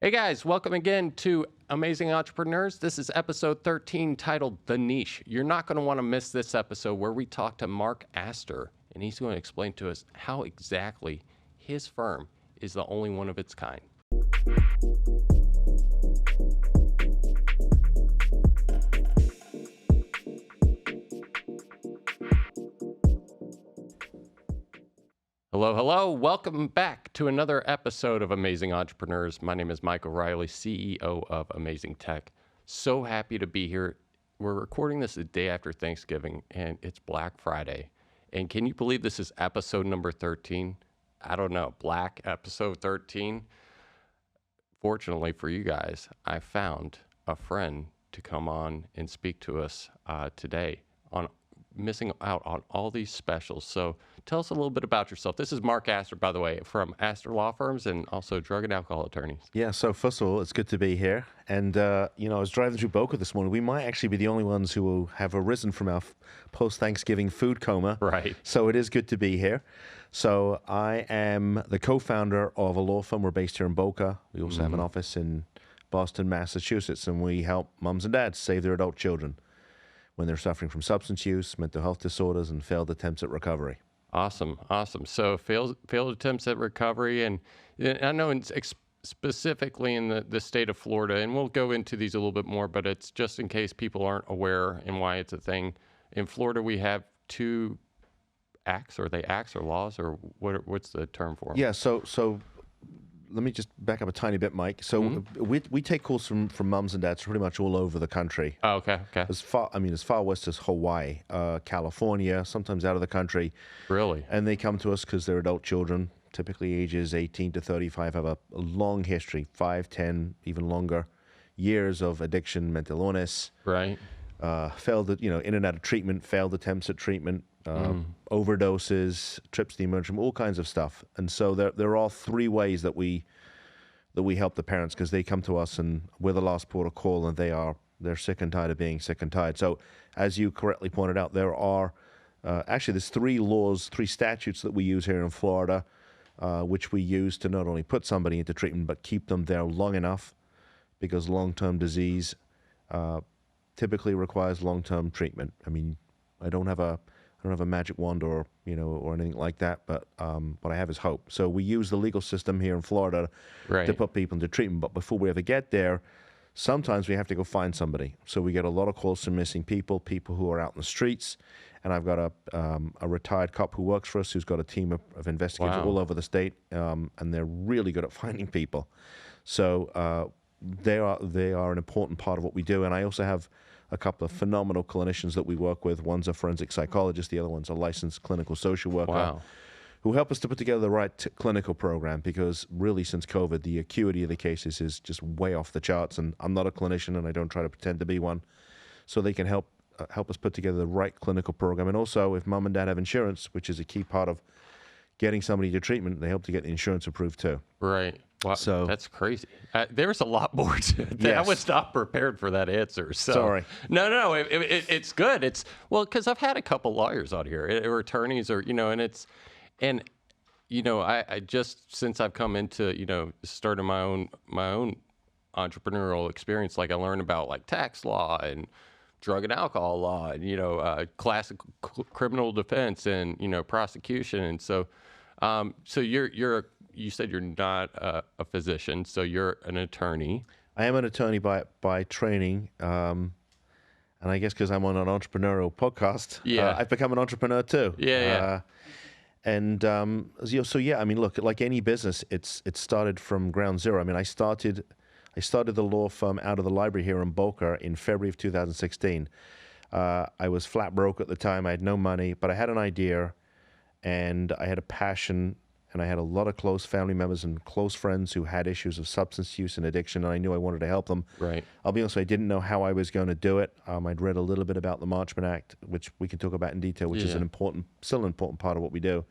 Hey guys, welcome again to Amazing Entrepreneurs. This is episode 13 titled The Niche. You're not going to want to miss this episode where we talk to Mark Astor, and he's going to explain to us how exactly his firm is the only one of its kind. Hello, hello. Welcome back to another episode of Amazing Entrepreneurs. My name is Mike O'Reilly, CEO of Amazing Tech. So happy to be here. We're recording this the day after Thanksgiving, and it's Black Friday. And can you believe this is episode number 13? I don't know, Black episode 13. Fortunately for you guys, I found a friend to come on and speak to us today on missing out on all these specials. So tell us a little bit about yourself. This is Mark Astor, by the way, from Astor Law Firms and also drug and alcohol attorneys. Yeah, so first of all, it's good to be here. And, I was driving through Boca this morning. We might actually be the only ones who have arisen from our post-Thanksgiving food coma. Right. So it is good to be here. So I am the co-founder of a law firm. We're based here in Boca. We also have an office in Boston, Massachusetts, and we help moms and dads save their adult children when they're suffering from substance use, mental health disorders, and failed attempts at recovery. Awesome. So failed attempts at recovery, and I know specifically in the state of Florida, and we'll go into these a little bit more, but it's just in case people aren't aware and why it's a thing. In Florida, we have two acts. Are they acts or laws, or what's the term for them? Yeah, so let me just back up a tiny bit, Mike. So we take calls from mums and dads pretty much all over the country. Oh, okay. As far west as Hawaii, California, sometimes out of the country. Really? And they come to us because they're adult children, typically ages 18 to 35, have a long history, 5, 10, even longer years of addiction, mental illness. Right. Failed, in and out of treatment, failed attempts at treatment, overdoses, trips to the emergency room, all kinds of stuff. And so there are three ways that we help the parents, because they come to us and we're the last port of call, and they're sick and tired of being sick and tired. So as you correctly pointed out, there are there's three statutes that we use here in Florida, which we use to not only put somebody into treatment but keep them there long enough, because long-term disease typically requires long-term treatment. I mean, I don't have a magic wand or anything like that, but what I have is hope. So we use the legal system here in Florida to put people into treatment. But before we ever get there, sometimes we have to go find somebody. So we get a lot of calls from missing people who are out in the streets. And I've got a retired cop who works for us who's got a team of investigators all over the state, and they're really good at finding people. So they are an important part of what we do. And I also have a couple of phenomenal clinicians that we work with. One's a forensic psychologist, the other one's a licensed clinical social worker, who help us to put together the right clinical program, because really since COVID, the acuity of the cases is just way off the charts, and I'm not a clinician and I don't try to pretend to be one. So they can help us put together the right clinical program. And also, if mom and dad have insurance, which is a key part of getting somebody to treatment, they help to get the insurance approved too. Right. Wow, so that's crazy. There's a lot more to that. Yes. I was not prepared for that answer. So. Sorry. No. It's good. Because I've had a couple lawyers out here, or attorneys, or I just, since I've come into starting my own entrepreneurial experience, like I learned about like tax law and drug and alcohol law, and classic criminal defense and prosecution, and so you said you're not a physician, so you're an attorney. I am an attorney by training, and I guess because I'm on an entrepreneurial podcast, I've become an entrepreneur too. Yeah. Look, like any business, it started from ground zero. I mean, I started the law firm out of the library here in Boca in February of 2016. I was flat broke at the time. I had no money, but I had an idea, and I had a passion, and I had a lot of close family members and close friends who had issues of substance use and addiction, and I knew I wanted to help them. Right. I'll be honest, I didn't know how I was going to do it. I'd read a little bit about the Marchman Act, which we can talk about in detail, which is still an important part of what we do.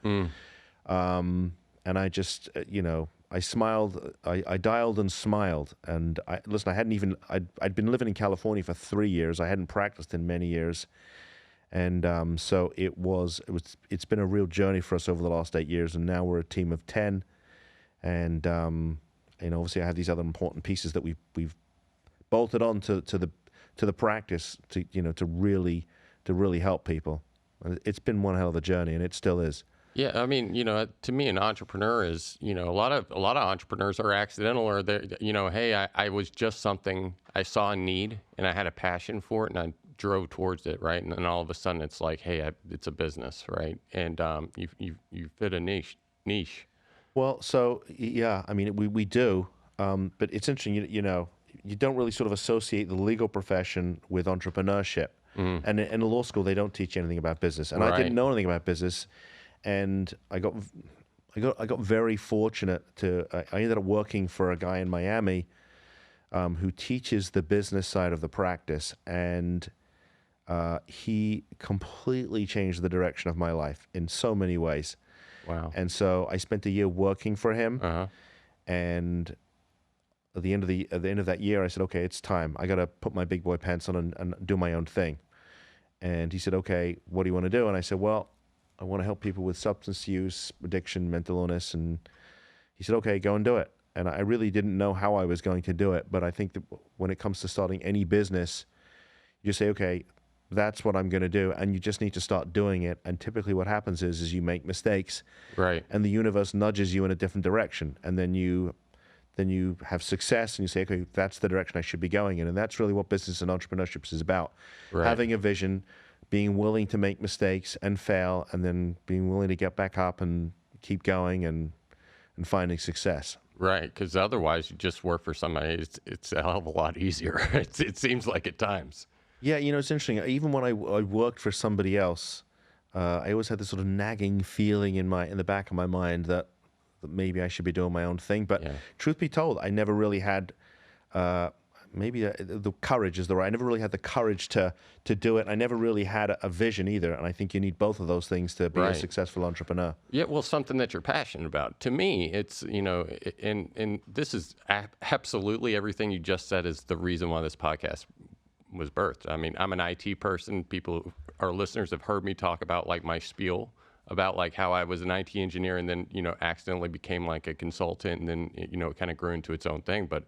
And I just, I smiled, I dialed and smiled. And I'd been living in California for 3 years. I hadn't practiced in many years. And so it's been a real journey for us over the last 8 years. And now we're a team of 10. And obviously I have these other important pieces that we've bolted on to the practice to really help people. And it's been one hell of a journey, and it still is. Yeah, I mean, to me, an entrepreneur is, a lot of entrepreneurs are accidental, or they're, hey, I was just something, I saw a need and I had a passion for it and I drove towards it, right? And then all of a sudden it's like, hey, it's a business, right? And you fit a niche. Well, so yeah, I mean, we do, but it's interesting, you don't really sort of associate the legal profession with entrepreneurship. And in law school, they don't teach you anything about business, and I didn't know anything about business. And I got very fortunate I ended up working for a guy in Miami who teaches the business side of the practice, and he completely changed the direction of my life in so many ways. Wow. And so I spent a year working for him, Uh-huh. and at the end of that year, I said, okay, it's time. I got to put my big boy pants on and do my own thing. And he said, okay, what do you want to do? And I said, well, I want to help people with substance use, addiction, mental illness. And he said, okay, go and do it. And I really didn't know how I was going to do it. But I think that when it comes to starting any business, you say, okay, that's what I'm going to do. And you just need to start doing it. And typically what happens is you make mistakes. Right. And the universe nudges you in a different direction. And then you have success and you say, okay, that's the direction I should be going in. And that's really what business and entrepreneurship is about. Right. Having a vision, being willing to make mistakes and fail, and then being willing to get back up and keep going and finding success. Right, because otherwise you just work for somebody. It's a hell of a lot easier. It seems like at times. Yeah, it's interesting. Even when I worked for somebody else, I always had this sort of nagging feeling in the back of my mind that maybe I should be doing my own thing. But truth be told, I never really had. Maybe the courage is the right. I never really had the courage to do it. I never really had a vision either. And I think you need both of those things to be a successful entrepreneur. Yeah, well, something that you're passionate about. To me, it's, and this is absolutely everything you just said is the reason why this podcast was birthed. I mean, I'm an IT person. Our listeners have heard me talk about like my spiel about like how I was an IT engineer and then, accidentally became like a consultant, and then, it kind of grew into its own thing. But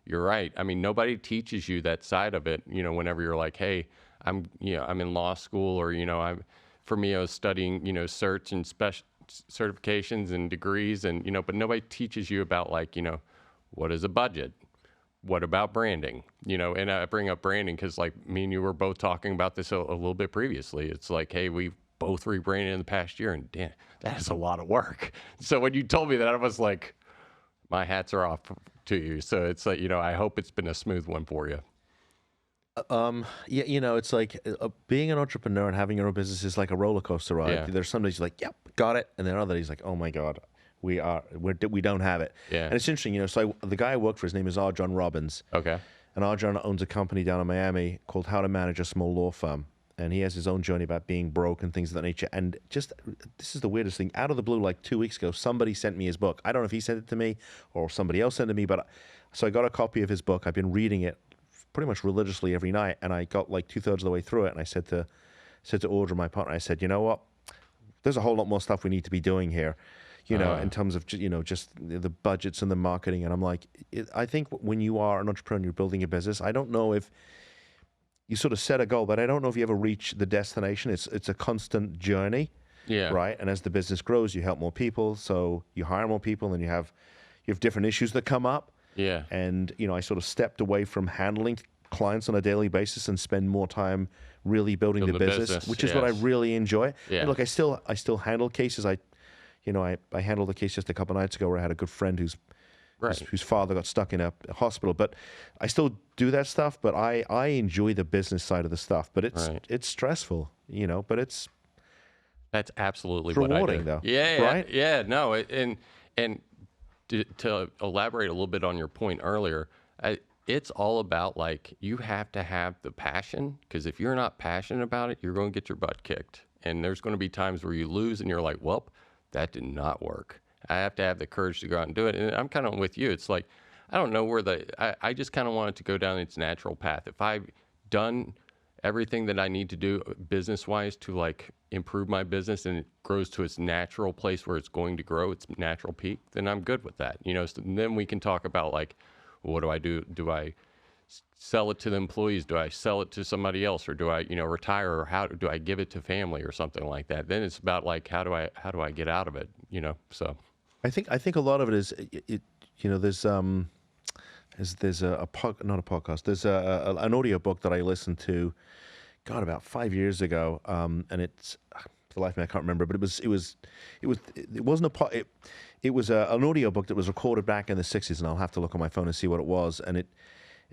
you're right. I mean, nobody teaches you that side of it, whenever you're like, hey, I'm in law school, or, for me, I was studying, certs and special certifications and degrees, and, but nobody teaches you about like, what is a budget? What about branding? And I bring up branding because like me and you were both talking about this a little bit previously. It's like, hey, we both rebranded in the past year, and damn, that is a lot of work. So when you told me that, I was like, my hats are off to you. So it's like, I hope it's been a smooth one for you. Yeah, it's like being an entrepreneur and having your own business is like a roller coaster ride. Yeah. There's some days you're like, yep, got it. And then other days like, oh my God, we don't have it. Yeah. And it's interesting, so the guy I work for, his name is R. John Robbins. Okay. And R. John owns a company down in Miami called How to Manage a Small Law Firm. And he has his own journey about being broke and things of that nature. And just, this is the weirdest thing. Out of the blue, like 2 weeks ago, somebody sent me his book. I don't know if he sent it to me or somebody else sent it to me, but so I got a copy of his book. I've been reading it pretty much religiously every night. And I got like 2/3 of the way through it. And I said to Audra, my partner, I said, you know what? There's a whole lot more stuff we need to be doing here, in terms of, just the budgets and the marketing. And I'm like, I think when you are an entrepreneur, you're building a business, I don't know if you sort of set a goal, but I don't know if you ever reach the destination. It's a constant journey, right? And as the business grows, you help more people, so you hire more people, and you have different issues that come up. Yeah. And I sort of stepped away from handling clients on a daily basis and spend more time really building the business, which is what I really enjoy. Yeah. And look, I still handle cases. I handled a case just a couple of nights ago where I had a good friend whose father got stuck in a hospital. But I still do that stuff, but I enjoy the business side of the stuff. But it's stressful, but That's absolutely rewarding, what I do. though. Yeah, right? Yeah, no, and to elaborate a little bit on your point earlier, it's all about like you have to have the passion, because if you're not passionate about it, you're going to get your butt kicked. And there's going to be times where you lose and you're like, well, that did not work. I have to have the courage to go out and do it. And I'm kind of with you. It's like, I don't know where I just kind of want it to go down its natural path. If I've done everything that I need to do business wise to like improve my business and it grows to its natural place where it's going to grow, its natural peak, then I'm good with that. So then we can talk about like, what do I do? Do I sell it to the employees? Do I sell it to somebody else, or do I, retire, or how do I give it to family or something like that? Then it's about like, how do I get out of it? So I think a lot of it is there's not a podcast. There's an audio book that I listened to, God, about 5 years ago, and it's for the life of me I can't remember, but it wasn't it was an audio book that was recorded back in the 60s, and I'll have to look on my phone and see what it was, and it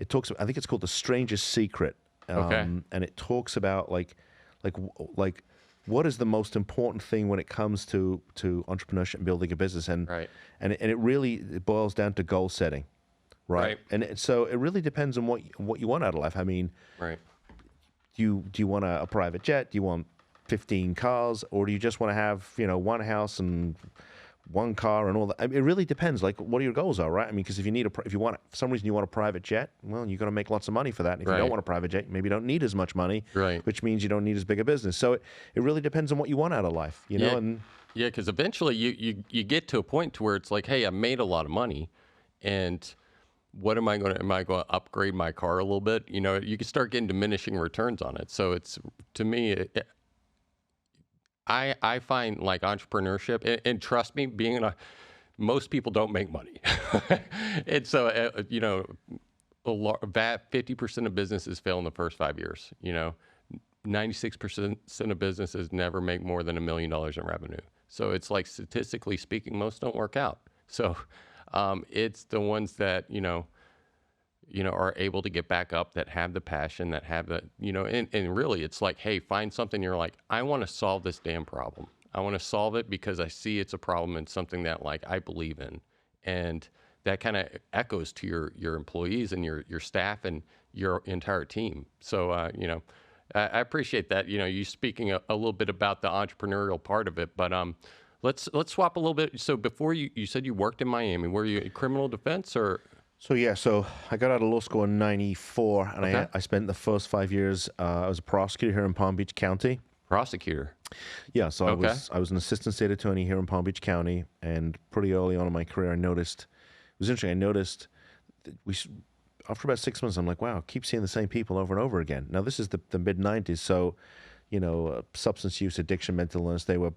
talks. I think it's called The Strangest Secret, Okay. and it talks about like what is the most important thing when it comes to entrepreneurship and building a business, and Right. it really boils down to goal setting. Right. Right. So it really depends on what you want out of life. I mean, Right. do you want a private jet? Do you want 15 cars? Or do you just want to have, one house and one car and all that? I mean, it really depends, like, what your goals are, right? I mean, because if you want, for some reason you want a private jet, well, you got to make lots of money for that. And if you don't Right. want a private jet, maybe you don't need as much money, Right. which means you don't need as big a business. So it really depends on what you want out of life, Yeah. and Yeah, because eventually you get to a point to where it's like, hey, I made a lot of money, and what am I going to upgrade my car a little bit? You can start getting diminishing returns on it. So it's, to me, I find like entrepreneurship, and trust me, most people don't make money. And so, 50% of businesses fail in the first 5 years. 96% of businesses never make more than $1 million in revenue. So it's like, statistically speaking, most don't work out. So it's the ones that, are able to get back up, that have the passion, that have the, and really it's like, hey, find something you're like, I want to solve this damn problem. I want to solve it because I see it's a problem and something that like I believe in. And that kind of echoes to your employees and your staff and your entire team. So, I appreciate that, you speaking a little bit about the entrepreneurial part of it, but let's swap a little bit. So before you said you worked in Miami, were you in criminal defense or? So I got out of law school in '94, and Okay. I spent the first 5 years. I was a prosecutor here in Palm Beach County. Prosecutor. Yeah, so Okay. I was an assistant state attorney here in Palm Beach County, and pretty early on in my career, I noticed it was interesting. I noticed that after about 6 months, I'm like, wow, I keep seeing the same people over and over again. Now this is the mid '90s, so substance use, addiction, mental illness. They were,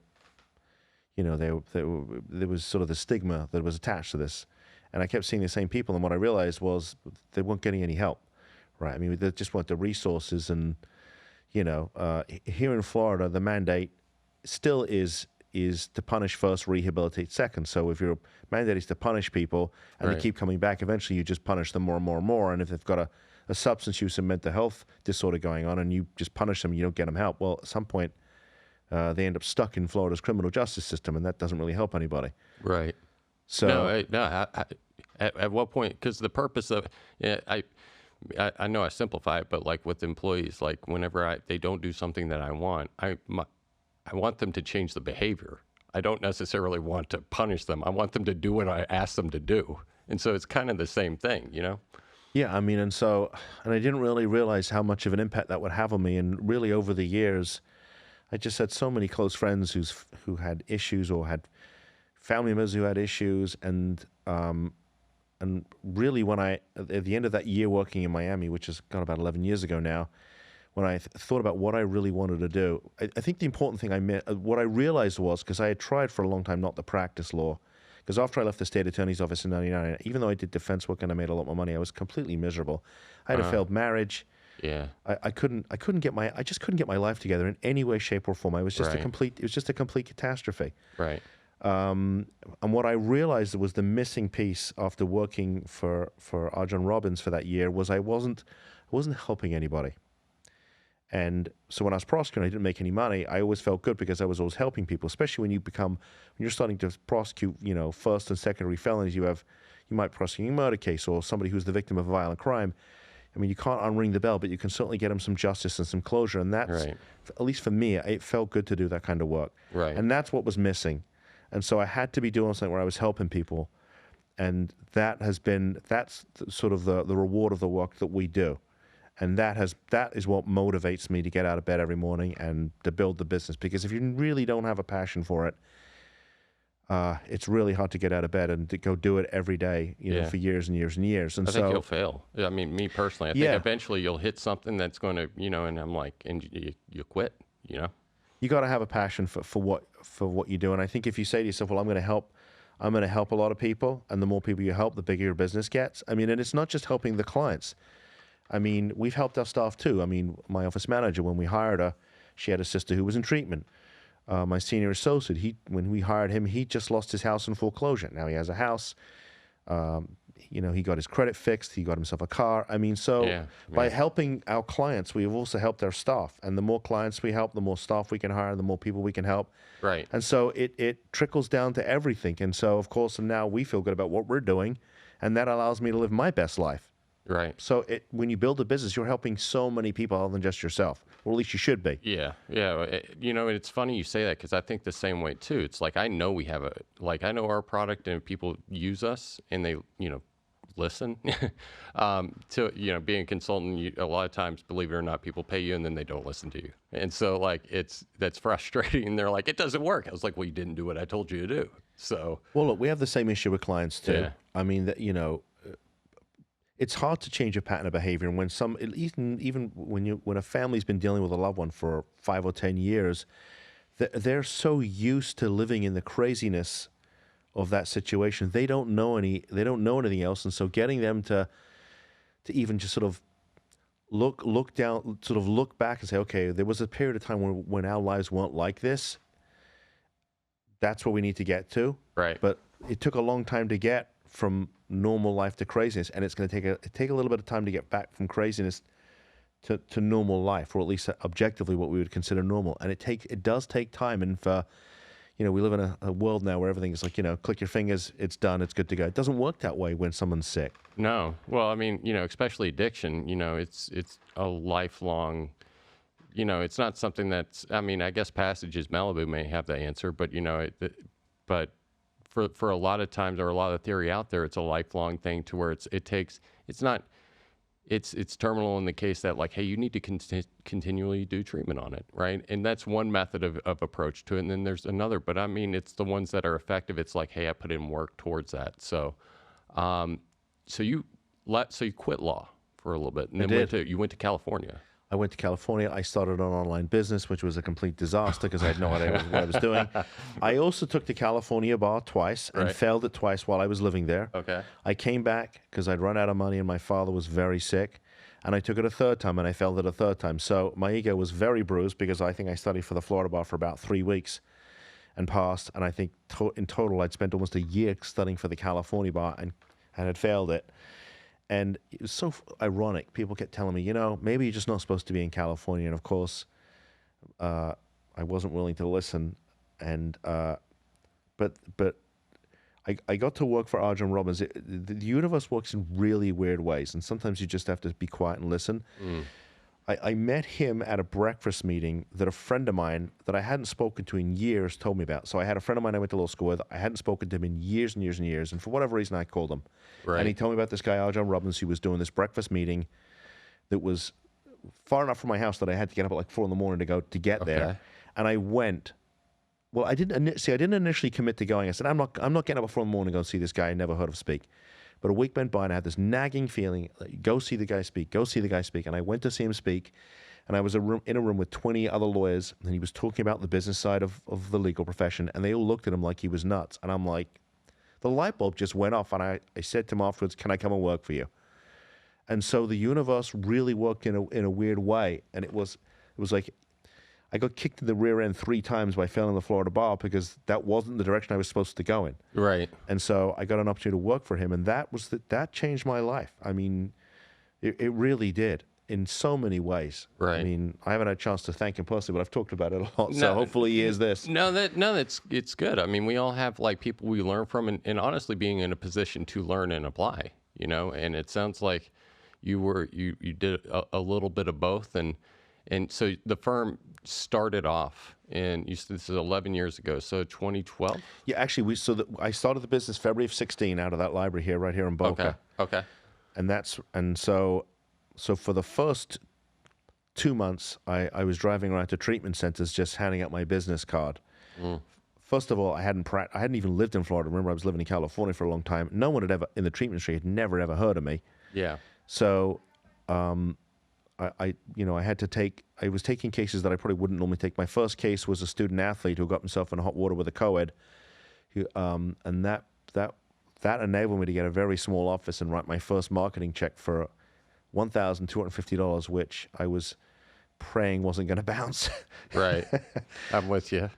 there was sort of the stigma that was attached to this. And I kept seeing the same people, and what I realized was they weren't getting any help, right? I mean, they just weren't the resources, and here in Florida, the mandate still is to punish first, rehabilitate second. So if your mandate is to punish people and Right. they keep coming back, eventually you just punish them more and more and more. And if they've got a substance use and mental health disorder going on, and you just punish them, you don't get them help. Well, at some point, they end up stuck in Florida's criminal justice system, and that doesn't really help anybody. Right. So No. At what point? Because the purpose of, I know I simplify it, but like with employees, like whenever they don't do something that I want, I want them to change the behavior. I don't necessarily want to punish them. I want them to do what I ask them to do. And so it's kind of the same thing, Yeah, I mean, and I didn't really realize how much of an impact that would have on me. And really, over the years, I just had so many close friends who had issues, or had family members who had issues, and really, when at the end of that year working in Miami, which has gone about 11 years ago now, when I thought about what I really wanted to do, I think the important thing what I realized was, because I had tried for a long time not to practice law, because after I left the state attorney's office in '99, even though I did defense work and I made a lot more money, I was completely miserable. I had a failed marriage. Yeah. I just couldn't get my life together in any way, shape, or form. It was just Right. a complete catastrophe. Right. And what I realized was the missing piece after working for R. John Robbins for that year was I wasn't helping anybody. And so when I was prosecuting, I didn't make any money. I always felt good because I was always helping people, especially when you're starting to prosecute, first and secondary felonies. You might prosecute a murder case or somebody who's the victim of a violent crime. I mean, you can't unring the bell, but you can certainly get them some justice and some closure. And that's, Right. at least for me, it felt good to do that kind of work. Right. And that's what was missing. And so I had to be doing something where I was helping people. And that's sort of the reward of the work that we do. And that is what motivates me to get out of bed every morning and to build the business. Because if you really don't have a passion for it, it's really hard to get out of bed and to go do it every day, for years and years and years. And I think you'll fail. I mean, me personally, I think eventually you'll hit something that's going to, and I'm like, and you quit, You got to have a passion for what you do. And I think if you say to yourself, well, I'm going to help a lot of people, and the more people you help, the bigger your business gets. I mean, and it's not just helping the clients. I mean, we've helped our staff too. I mean, my office manager, when we hired her, she had a sister who was in treatment. My senior associate, when we hired him, he just lost his house in foreclosure. Now he has a house. He got his credit fixed. He got himself a car. I mean, by helping our clients, we've also helped our staff. And the more clients we help, the more staff we can hire, the more people we can help. Right. And so it trickles down to everything. And so, of course, now we feel good about what we're doing, and that allows me to live my best life. Right. So when you build a business, you're helping so many people other than just yourself, or at least you should be. Yeah. It's funny you say that, because I think the same way too. It's like, I know I know our product, and if people use us and they, listen to, being a consultant, a lot of times, believe it or not, people pay you and then they don't listen to you. And so that's frustrating. They're like, it doesn't work. I was like, well, you didn't do what I told you to do. So. Well, look, we have the same issue with clients too. Yeah. I mean, it's hard to change a pattern of behavior. And when even when a family's been dealing with a loved one for 5 or 10 years, they're so used to living in the craziness of that situation. They don't know anything else. And so getting them to even just sort of look down, sort of look back and say, okay, there was a period of time when our lives weren't like this. That's what we need to get to. Right. But it took a long time to get from normal life to craziness, and it's going to take a little bit of time to get back from craziness to normal life, or at least objectively what we would consider normal. And it does take time. And for we live in a world now where everything is like, click your fingers, it's done, it's good to go. It doesn't work that way when someone's sick. No. Well, I mean, especially addiction, it's a lifelong, it's not something that's, I mean, I guess Passages Malibu may have the answer, but, but for a lot of times, or a lot of theory out there, it's a lifelong thing to where it's terminal in the case that, like, hey, you need to continually do treatment on it, right? And that's one method of approach to it. And then there's another, but I mean, it's the ones that are effective. It's like, hey, I put in work towards that. So, so you quit law for a little bit, and then you went to California. I went to California. I started an online business, which was a complete disaster because I had no idea what I was doing. I also took the California bar twice and failed it twice while I was living there. Okay. I came back because I'd run out of money and my father was very sick. And I took it a third time and I failed it a third time. So my ego was very bruised because I think I studied for the Florida bar for about 3 weeks and passed. And I think in total I'd spent almost a year studying for the California bar and had failed it. And it was so ironic. People kept telling me, maybe you're just not supposed to be in California. And of course, I wasn't willing to listen. And but I got to work for Arjun Robbins. The universe works in really weird ways, and sometimes you just have to be quiet and listen. I met him at a breakfast meeting that a friend of mine that I hadn't spoken to in years told me about. So I had a friend of mine I went to law school with. I hadn't spoken to him in years and years and years, and for whatever reason, I called him. Right. And he told me about this guy, Arjun Robbins, who was doing this breakfast meeting that was far enough from my house that I had to get up at like 4 a.m. to get there. And I went. Well, I didn't initially commit to going. I said, I'm not getting up at 4 a.m. to go see this guy I never heard of speak. But a week went by and I had this nagging feeling, like, go see the guy speak, go see the guy speak. And I went to see him speak, and I was in a room with 20 other lawyers, and he was talking about the business side of the legal profession, and they all looked at him like he was nuts. And I'm like, the light bulb just went off, and I said to him afterwards, can I come and work for you? And so the universe really worked in a weird way. And it was like, I got kicked in the rear end 3 times by failing the Florida bar because that wasn't the direction I was supposed to go in. Right. And so I got an opportunity to work for him, and that changed my life. I mean, it really did in so many ways. Right. I mean, I haven't had a chance to thank him personally, but I've talked about it a lot. So hopefully he hears this. It's good. I mean, we all have like people we learn from, and honestly, being in a position to learn and apply. And it sounds like you did a little bit of both, and so the firm started off, and this is 11 years ago, so 2012? Yeah, actually, I started the business February of 16 out of that library right here in Boca. Okay. And so so for the first 2 months, I was driving around to treatment centers just handing out my business card. First of all, I hadn't even lived in Florida. Remember, I was living in California for a long time. No one had ever, in the treatment industry, had never, ever heard of me. Yeah. So I was taking cases that I probably wouldn't normally take. My first case was a student athlete who got himself in hot water with a co-ed, and that enabled me to get a very small office and write my first marketing check for $1,250, which I was praying wasn't going to bounce. Right. I'm with you.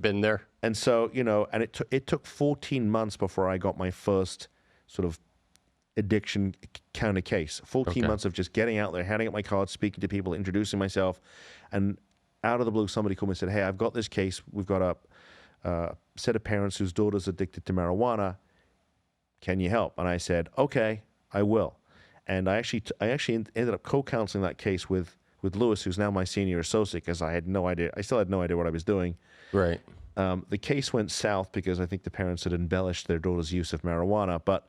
Been there. And so, and it took 14 months before I got my first sort of addiction kind of case. 14 months of just getting out there, handing out my cards, speaking to people, introducing myself. And out of the blue, somebody called me and said, hey, I've got this case. We've got a set of parents whose daughter's addicted to marijuana. Can you help? And I said, okay, I will. And I actually ended up co-counseling that case with Lewis, who's now my senior associate, because I had no idea. I still had no idea what I was doing. Right. The case went south because I think the parents had embellished their daughter's use of marijuana, but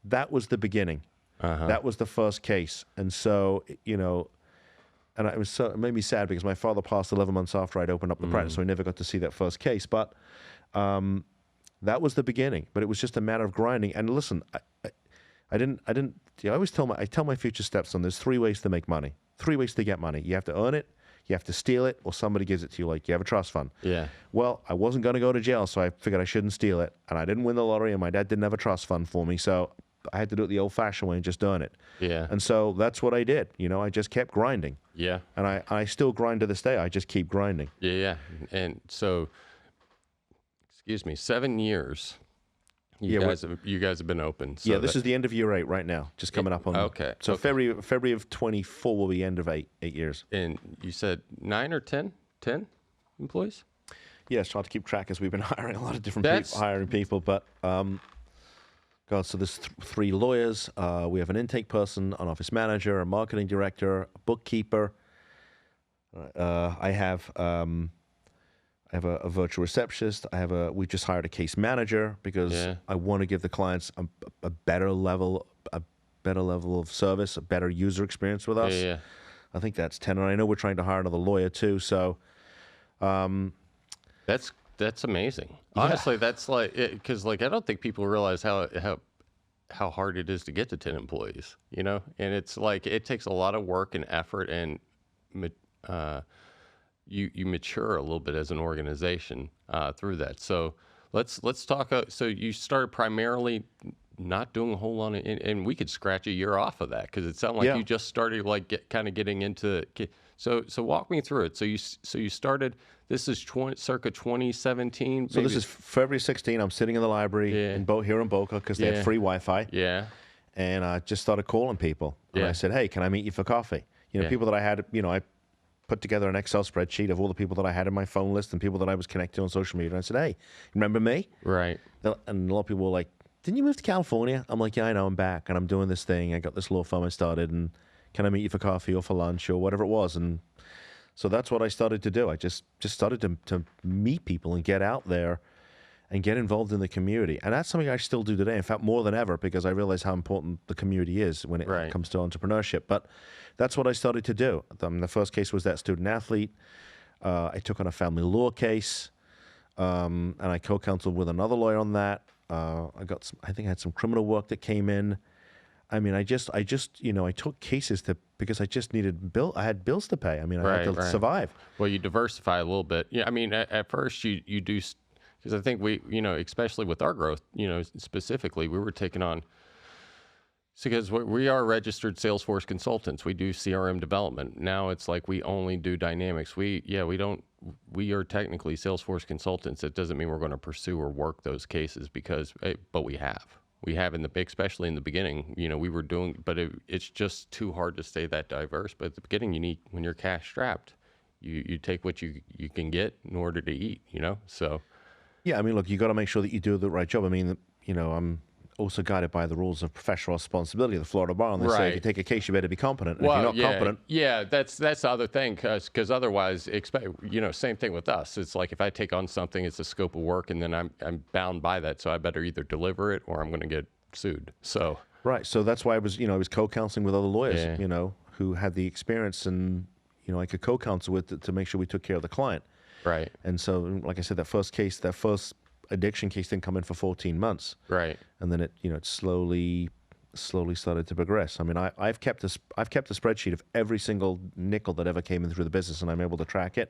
that was the beginning. That was the first case. And so, and it made me sad because my father passed 11 months after I'd opened up the practice, so I never got to see that first case. But that was the beginning. But it was just a matter of grinding. And listen, I always tell my future stepson, there's 3 ways to make money, 3 ways to get money. You have to earn it, you have to steal it, or somebody gives it to you, like you have a trust fund. Yeah. Well, I wasn't going to go to jail, so I figured I shouldn't steal it. And I didn't win the lottery, and my dad didn't have a trust fund for me, so I had to do it the old-fashioned way and just earn it. Yeah. And so that's what I did. I just kept grinding. Yeah. And I still grind to this day. I just keep grinding. Yeah. And so, 7 years. You guys have been open. So this is the end of year 8 right now, just coming up on. Okay. So February of 24 will be the end of 8 years. And you said 9 or 10 employees? Yes, trying to keep track as we've been hiring a lot of different people. But so there's 3 lawyers. We have an intake person, an office manager, a marketing director, a bookkeeper. I have a virtual receptionist. We just hired a case manager because I want to give the clients a better level of service, a better user experience with us. Yeah. I think that's 10. And I know we're trying to hire another lawyer too. So that's amazing. Honestly, that's because I don't think people realize how hard it is to get to 10 employees, and it's it takes a lot of work and effort, and you mature a little bit as an organization through that. So let's talk. So you started primarily not doing a whole lot, and we could scratch a year off of that because it sounded like you just started getting into. So walk me through it. So you started. This is circa 2017. So this is February 16. I'm sitting in the library here in Boca because they have free Wi-Fi. Yeah. And I just started calling people. And I said, hey, can I meet you for coffee? People that I had, I put together an Excel spreadsheet of all the people that I had in my phone list and people that I was connected on social media. And I said, hey, remember me? Right. And a lot of people were like, didn't you move to California? I'm like, yeah, I know, I'm back. And I'm doing this thing. I got this law firm I started. And can I meet you for coffee or for lunch or whatever it was? And so that's what I started to do. I just started to meet people and get out there and get involved in the community. And that's something I still do today. In fact, more than ever, because I realize how important the community is when it comes to entrepreneurship. But that's what I started to do. The first case was that student athlete. I took on a family law case, and I co-counseled with another lawyer on that. I think I had some criminal work that came in. I mean, I took cases because I just needed I had bills to pay. I mean, I had to survive. Well, you diversify a little bit. Yeah, I mean, at first you do, because I think we, especially with our growth, specifically, we were taking on, because we are registered Salesforce consultants. We do CRM development. Now it's like we only do Dynamics. We are technically Salesforce consultants. It doesn't mean we're going to pursue or work those cases but we have. We have especially in the beginning, we were doing, but it's just too hard to stay that diverse. But at the beginning, when you're cash strapped, you take what you can get in order to eat, so. Yeah, I mean, look, you got to make sure that you do the right job. I mean, I'm also guided by the rules of professional responsibility of the Florida bar. And they say if you take a case, you better be competent. And if you're not competent. Yeah, that's the other thing, because otherwise, same thing with us. It's like if I take on something, it's a scope of work, and then I'm bound by that. So I better either deliver it or I'm going to get sued. So. Right. So that's why I was co-counseling with other lawyers, Yeah. who had the experience and, I could co-counsel with to make sure we took care of the client. Right. And so, like I said, that first addiction case didn't come in for 14 months. Right. And then it slowly started to progress. I mean, I've kept a spreadsheet of every single nickel that ever came in through the business, and I'm able to track it.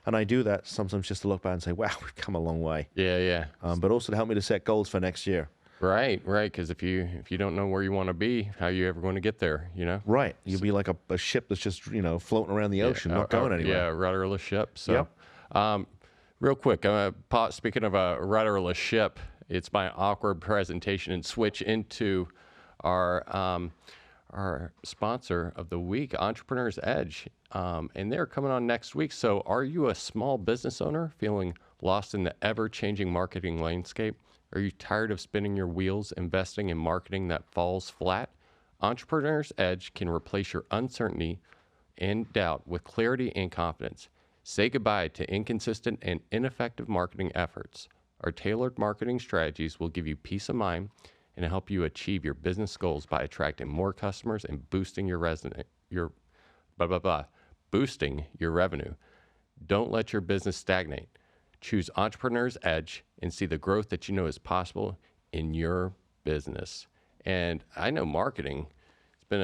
And I do that sometimes just to look back and say, wow, we've come a long way. Yeah. Yeah. But also to help me to set goals for next year. Right. Right. Because if you don't know where you want to be, how are you ever going to get there? Right. You'll be like a ship that's just, floating around the ocean, not going anywhere. Yeah, rudderless ship. So, real quick, speaking of a rudderless ship, it's my awkward presentation and switch into our sponsor of the week, Entrepreneur's Edge, and they're coming on next week. So, are you a small business owner feeling lost in the ever-changing marketing landscape? Are you tired of spinning your wheels, investing in marketing that falls flat? Entrepreneur's Edge can replace your uncertainty and doubt with clarity and confidence. Say goodbye to inconsistent and ineffective marketing efforts. Our tailored marketing strategies will give you peace of mind and help you achieve your business goals by attracting more customers and boosting boosting your revenue. Don't let your business stagnate. Choose Entrepreneur's Edge and see the growth that you know is possible in your business. And I know marketing has been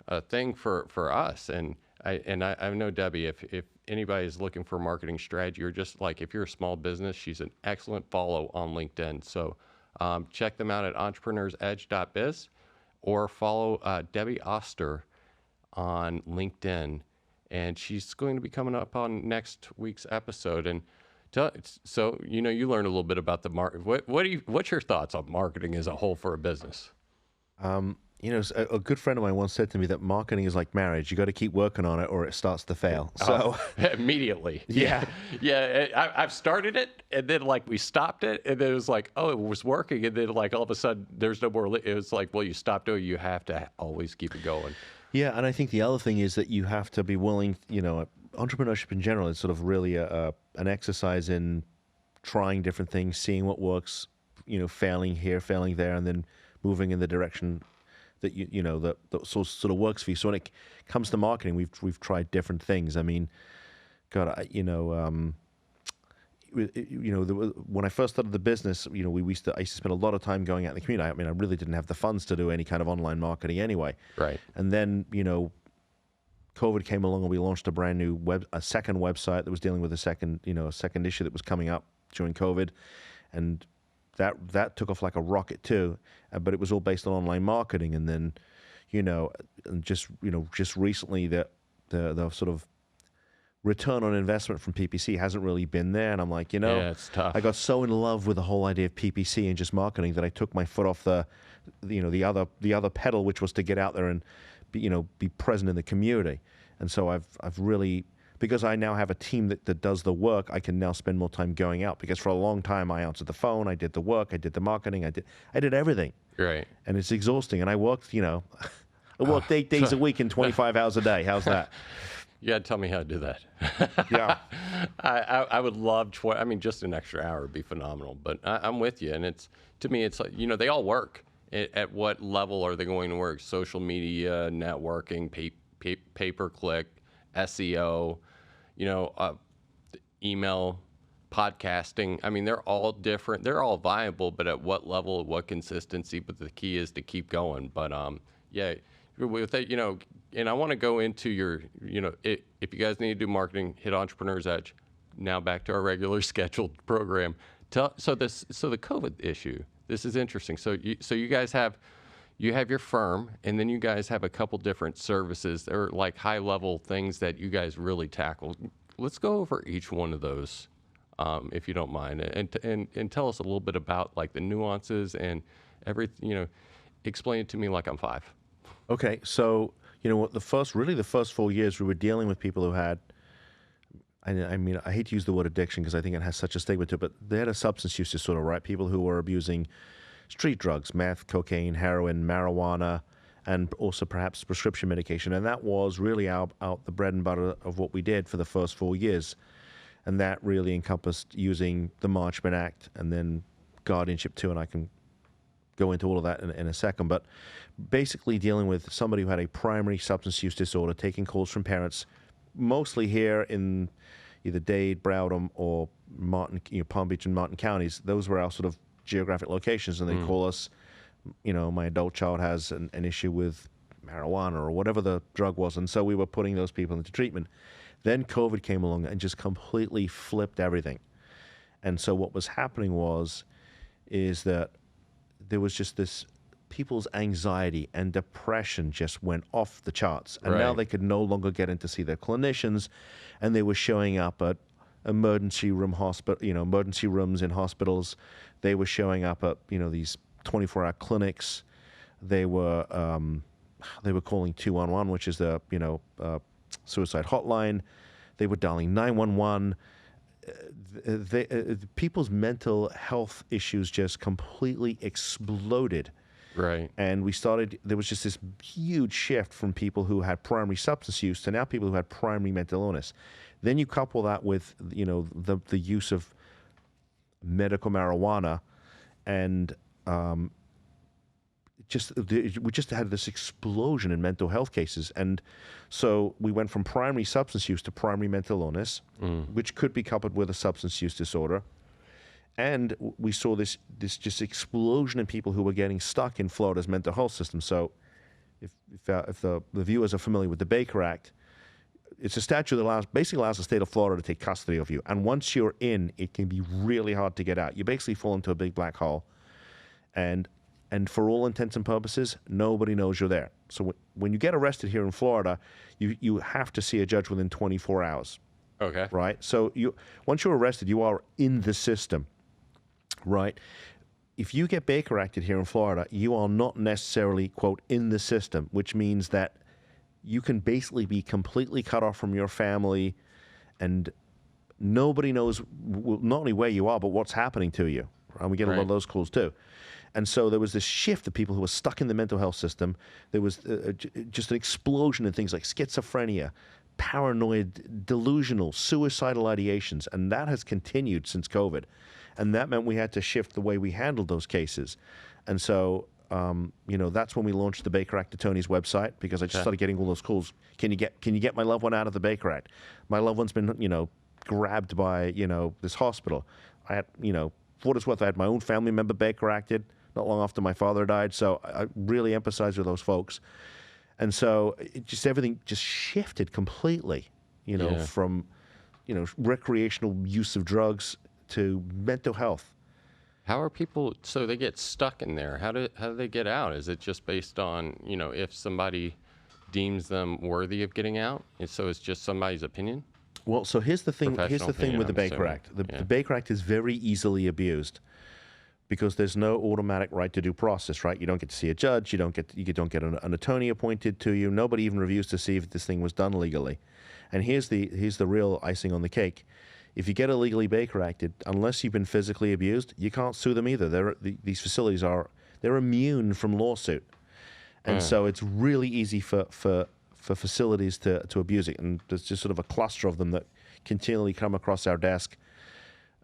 a thing for us. And I know Debbie, if anybody is looking for a marketing strategy, or just like if you're a small business, she's an excellent follow on LinkedIn. So check them out at entrepreneursedge.biz or follow Debbie Astor on LinkedIn. And she's going to be coming up on next week's episode. And so, you learned a little bit about the market. What's your thoughts on marketing as a whole for a business? A good friend of mine once said to me that marketing is like marriage. You got to keep working on it or it starts to fail. So immediately. Yeah. I've started it, and then we stopped it, and then it was like, oh, it was working. And then all of a sudden there's no more. It was like, well, you stopped doing it. You have to always keep it going. Yeah. And I think the other thing is that you have to be willing, entrepreneurship in general is sort of really an exercise in trying different things, seeing what works, failing here, failing there, and then moving in the direction that that sort of works for you. So when it comes to marketing, we've tried different things. I mean, God, when I first started the business, I used to spend a lot of time going out in the community. I mean, I really didn't have the funds to do any kind of online marketing anyway. Right. And then COVID came along and we launched a brand new second website that was dealing with a second issue that was coming up during COVID, and that took off like a rocket too. But it was all based on online marketing, and then, just recently the sort of return on investment from PPC hasn't really been there, and I'm like, yeah, it's tough. I got so in love with the whole idea of PPC and just marketing that I took my foot off the other pedal, which was to get out there and be present in the community. And so I've really, because I now have a team that does the work, I can now spend more time going out, because for a long time I answered the phone, I did the work, I did the marketing, I did everything. Right. And it's exhausting. And I worked, I worked 8 days a week and 25 hours a day. How's that? You got to tell me how to do that. Yeah. I would love, just an extra hour would be phenomenal, but I'm with you. And to me, it's like, they all work. At what level are they going to work? Social media, networking, pay-per-click, SEO, email, podcasting. I mean, they're all different. They're all viable, but at what level, what consistency? But the key is to keep going. But yeah, with that, and I want to go into your, if you guys need to do marketing, hit Entrepreneur's Edge. Now back to our regular scheduled program. So the COVID issue. This is interesting. So you guys have your firm, and then you guys have a couple different services or like high level things that you guys really tackle. Let's go over each one of those, if you don't mind, and tell us a little bit about like the nuances and everything. Explain it to me like I'm 5. Okay, so the first 4 years we were dealing with people who had, I mean, I hate to use the word addiction because I think it has such a stigma to it, but they had a substance use disorder, right? People who were abusing street drugs, meth, cocaine, heroin, marijuana, and also perhaps prescription medication. And that was really out the bread and butter of what we did for the first 4 years. And that really encompassed using the Marchman Act and then guardianship too. And I can go into all of that in a second. But basically dealing with somebody who had a primary substance use disorder, taking calls from parents, mostly here in either Dade, Broward, or Martin, Palm Beach and Martin counties. Those were our sort of geographic locations, and they call us, my adult child has an issue with marijuana or whatever the drug was, and so we were putting those people into treatment. Then COVID came along and just completely flipped everything. And so what was happening is that there was just this, people's anxiety and depression just went off the charts. And now Right. they could no longer get in to see their clinicians, and they were showing up at emergency rooms in hospitals. They were showing up at, these 24-hour clinics. They were calling 211, which is the, suicide hotline. They were dialing 911. People's mental health issues just completely exploded. Right. And there was just this huge shift from people who had primary substance use to now people who had primary mental illness. Then you couple that with, the use of medical marijuana, and we just had this explosion in mental health cases. And so we went from primary substance use to primary mental illness, which could be coupled with a substance use disorder. And we saw this just explosion in people who were getting stuck in Florida's mental health system. So if the viewers are familiar with the Baker Act, it's a statute that basically allows the state of Florida to take custody of you. And once you're in, it can be really hard to get out. You basically fall into a big black hole. And for all intents and purposes, nobody knows you're there. So when you get arrested here in Florida, you have to see a judge within 24 hours. Okay. Right? So once you're arrested, you are in the system. Right? If you get Baker Acted here in Florida, you are not necessarily, quote, in the system, which means that you can basically be completely cut off from your family, and nobody knows not only where you are, but what's happening to you. And we get a lot of those calls too. And so there was this shift of people who were stuck in the mental health system. There was just an explosion in things like schizophrenia, paranoid, delusional, suicidal ideations, and that has continued since COVID. And that meant we had to shift the way we handled those cases. And so, that's when we launched the Baker Act attorney's website, because I just started getting all those calls. Can you get my loved one out of the Baker Act? My loved one's been, grabbed by, this hospital. I had, for what it's worth, I had my own family member Baker Acted not long after my father died. So I really empathize with those folks. And so everything just shifted completely, from, recreational use of drugs to mental health. How are people, so they get stuck in there? How do they get out? Is it just based on, if somebody deems them worthy of getting out? And so it's just somebody's opinion? Well, so here's the thing. Professional With the opinion, Baker I'm Act. The Baker Act is very easily abused because there's no automatic right to due process. Right? You don't get to see a judge. You don't get an attorney appointed to you. Nobody even reviews to see if this thing was done legally. And here's the real icing on the cake. If you get illegally Baker Acted, unless you've been physically abused, you can't sue them either. These facilities they're immune from lawsuit, and so it's really easy for facilities to abuse it. And there's just sort of a cluster of them that continually come across our desk.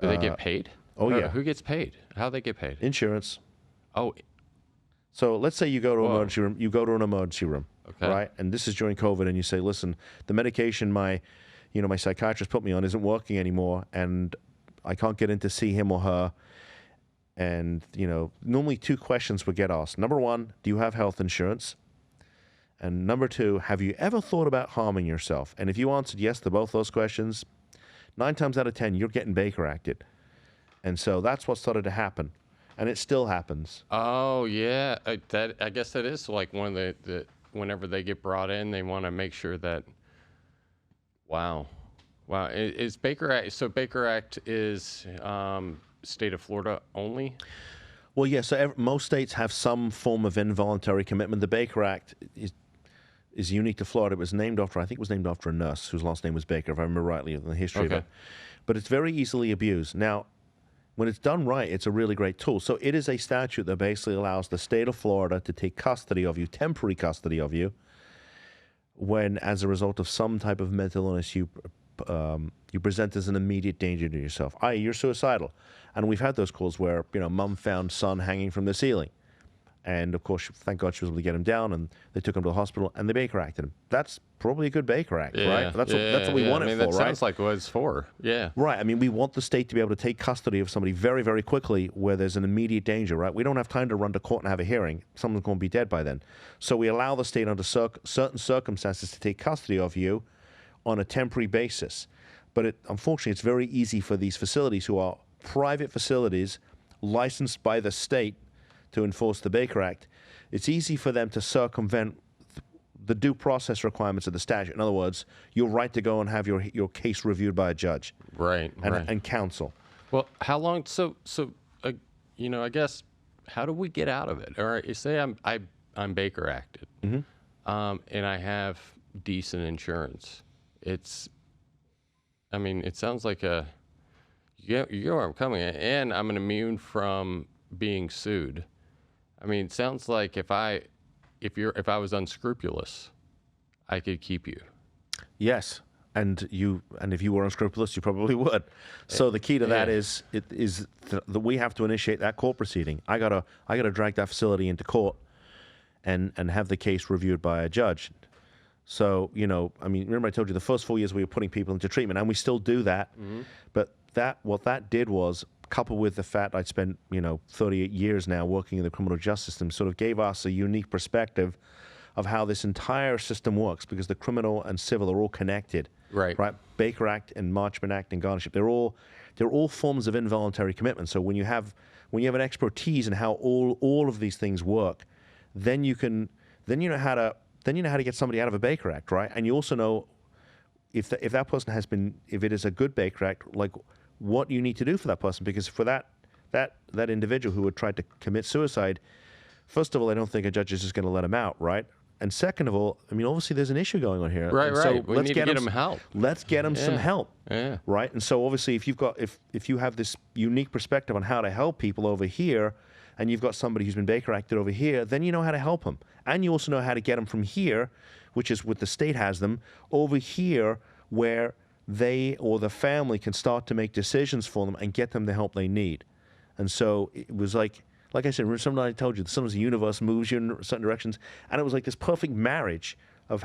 Do they get paid? Oh, yeah. Who gets paid? How do they get paid? Insurance. Oh, So let's say you go to an emergency room. You go to an emergency room, Okay. right? And this is during COVID, and you say, "Listen, the medication my psychiatrist put me on isn't working anymore, and I can't get in to see him or her." And, normally 2 questions would get asked. Number 1, do you have health insurance? And number 2, have you ever thought about harming yourself? And if you answered yes to both those questions, 9 times out of 10, you're getting Baker Acted. And so that's what started to happen. And it still happens. Oh, yeah. I guess that is like one of the whenever they get brought in, they want to make sure that, wow. Is Baker Act, so Baker Act is state of Florida only? Well, yeah, so most states have some form of involuntary commitment. The Baker Act is unique to Florida. I think it was named after a nurse whose last name was Baker, if I remember rightly, in the history of it. But it's very easily abused. Now, when it's done right, it's a really great tool. So it is a statute that basically allows the state of Florida to take custody of you, temporary custody of you, when, as a result of some type of mental illness, you present as an immediate danger to yourself, i.e. you're suicidal. And we've had those calls where, mom found son hanging from the ceiling. And of course, thank God she was able to get him down, and they took him to the hospital, and they Baker Acted him. That's probably a good Baker Act, right? That's what we want it for, that right? sounds like what it's for. Yeah. Right. I mean, we want the state to be able to take custody of somebody very, very quickly where there's an immediate danger, right? We don't have time to run to court and have a hearing. Someone's going to be dead by then. So we allow the state under certain circumstances to take custody of you on a temporary basis. But unfortunately, it's very easy for these facilities who are private facilities licensed by the state to enforce the Baker Act. It's easy for them to circumvent the due process requirements of the statute. In other words, your right to go and have your case reviewed by a judge, right, and counsel. Well, how long? So, I guess, how do we get out of it? All right, you say I'm Baker Acted, and I have decent insurance. It sounds like you know where I'm coming at, and I'm immune from being sued. It sounds like if I was unscrupulous, I could keep you. Yes, and if you were unscrupulous, you probably would. So the key to that is that we have to initiate that court proceeding. I gotta drag that facility into court, and have the case reviewed by a judge. So remember I told you the first 4 years we were putting people into treatment, and we still do that. But what that did was, coupled with the fact I'd spent 38 years now working in the criminal justice system, sort of gave us a unique perspective of how this entire system works, because the criminal and civil are all connected. Right. Baker Act and Marchman Act and guardianship, they're all forms of involuntary commitment. So when you have an expertise in how all of these things work, then you know how to get somebody out of a Baker Act, right? And you also know if that person if it is a good Baker Act, like what you need to do for that person, because for that individual who would try to commit suicide, first of all, I don't think a judge is just going to let him out, right? And second of all, obviously there's an issue going on here. Right. So we need to get him help. Let's get him some help. Yeah. Right. And so obviously, if you have this unique perspective on how to help people over here, and you've got somebody who's been Baker Acted over here, then you know how to help them, and you also know how to get them from here, which is what the state has them, over here where they or the family can start to make decisions for them and get them the help they need. And so it was like I said, remember something I told you, sometimes the universe moves you in certain directions, and it was like this perfect marriage of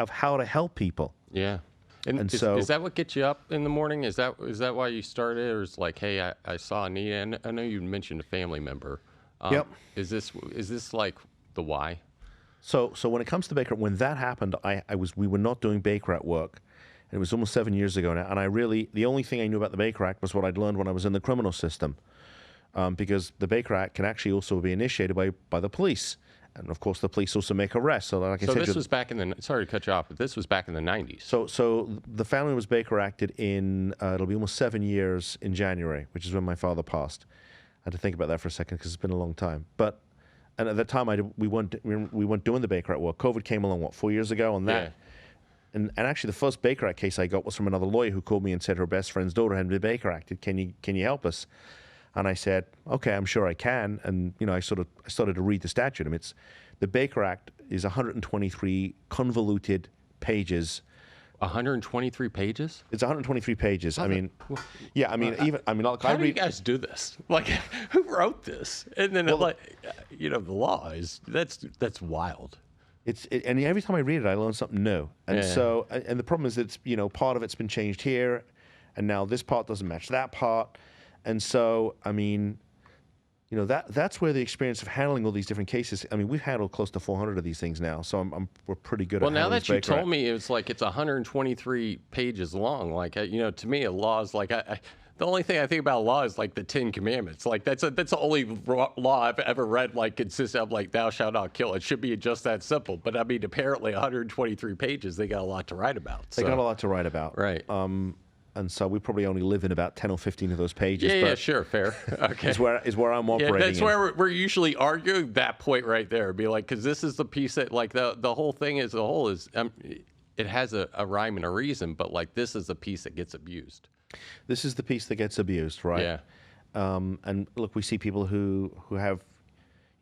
how to help people. Yeah. And so is that what gets you up in the morning? Is that why you started, or is like, hey, I saw a need, and I know you mentioned a family member. Yep. Is this like the why? So when it comes to Baker, when that happened, we were not doing Baker Act work. And it was almost 7 years ago now, and the only thing I knew about the Baker Act was what I'd learned when I was in the criminal system, because the Baker Act can actually also be initiated by the police, and of course the police also make arrests. So like I said, this was back in sorry to cut you off, but this was back in the 90s. So the family was Baker Acted in it'll be almost 7 years in January, which is when my father passed. I had to think about that for a second because it's been a long time. And at that time we weren't doing the Baker Act work. COVID came along 4 years ago, and that. Yeah. And actually, the first Baker Act case I got was from another lawyer who called me and said her best friend's daughter had been Baker Acted. Can you help us? And I said, okay, I'm sure I can. And I started to read the statute. The Baker Act is 123 convoluted pages. 123 pages? It's 123 pages. How do you guys do this? Like, who wrote this? And then the law is that's wild. And every time I read it, I learn something new. And so, and the problem is that part of it's been changed here, and now this part doesn't match that part. And so, that's where the experience of handling all these different cases. We've handled close to 400 of these things now, so we're pretty good at handling. Well, now that you Baker told me it's 123 pages long, to me, a law is like the only thing I think about law is like the 10 Commandments. Like that's the only law I've ever read consists of thou shalt not kill. It should be just that simple. But apparently 123 pages, they got a lot to write about. They got a lot to write about. Right. And so we probably only live in about 10 or 15 of those pages. Yeah, sure, fair. Okay. is where I'm operating. Yeah, that's where we're usually arguing that point right there. It'd be because this is the piece that the whole thing as a whole is it has a rhyme and a reason, but this is the piece that gets abused. This is the piece that gets abused, right? Yeah. And look, we see people who have,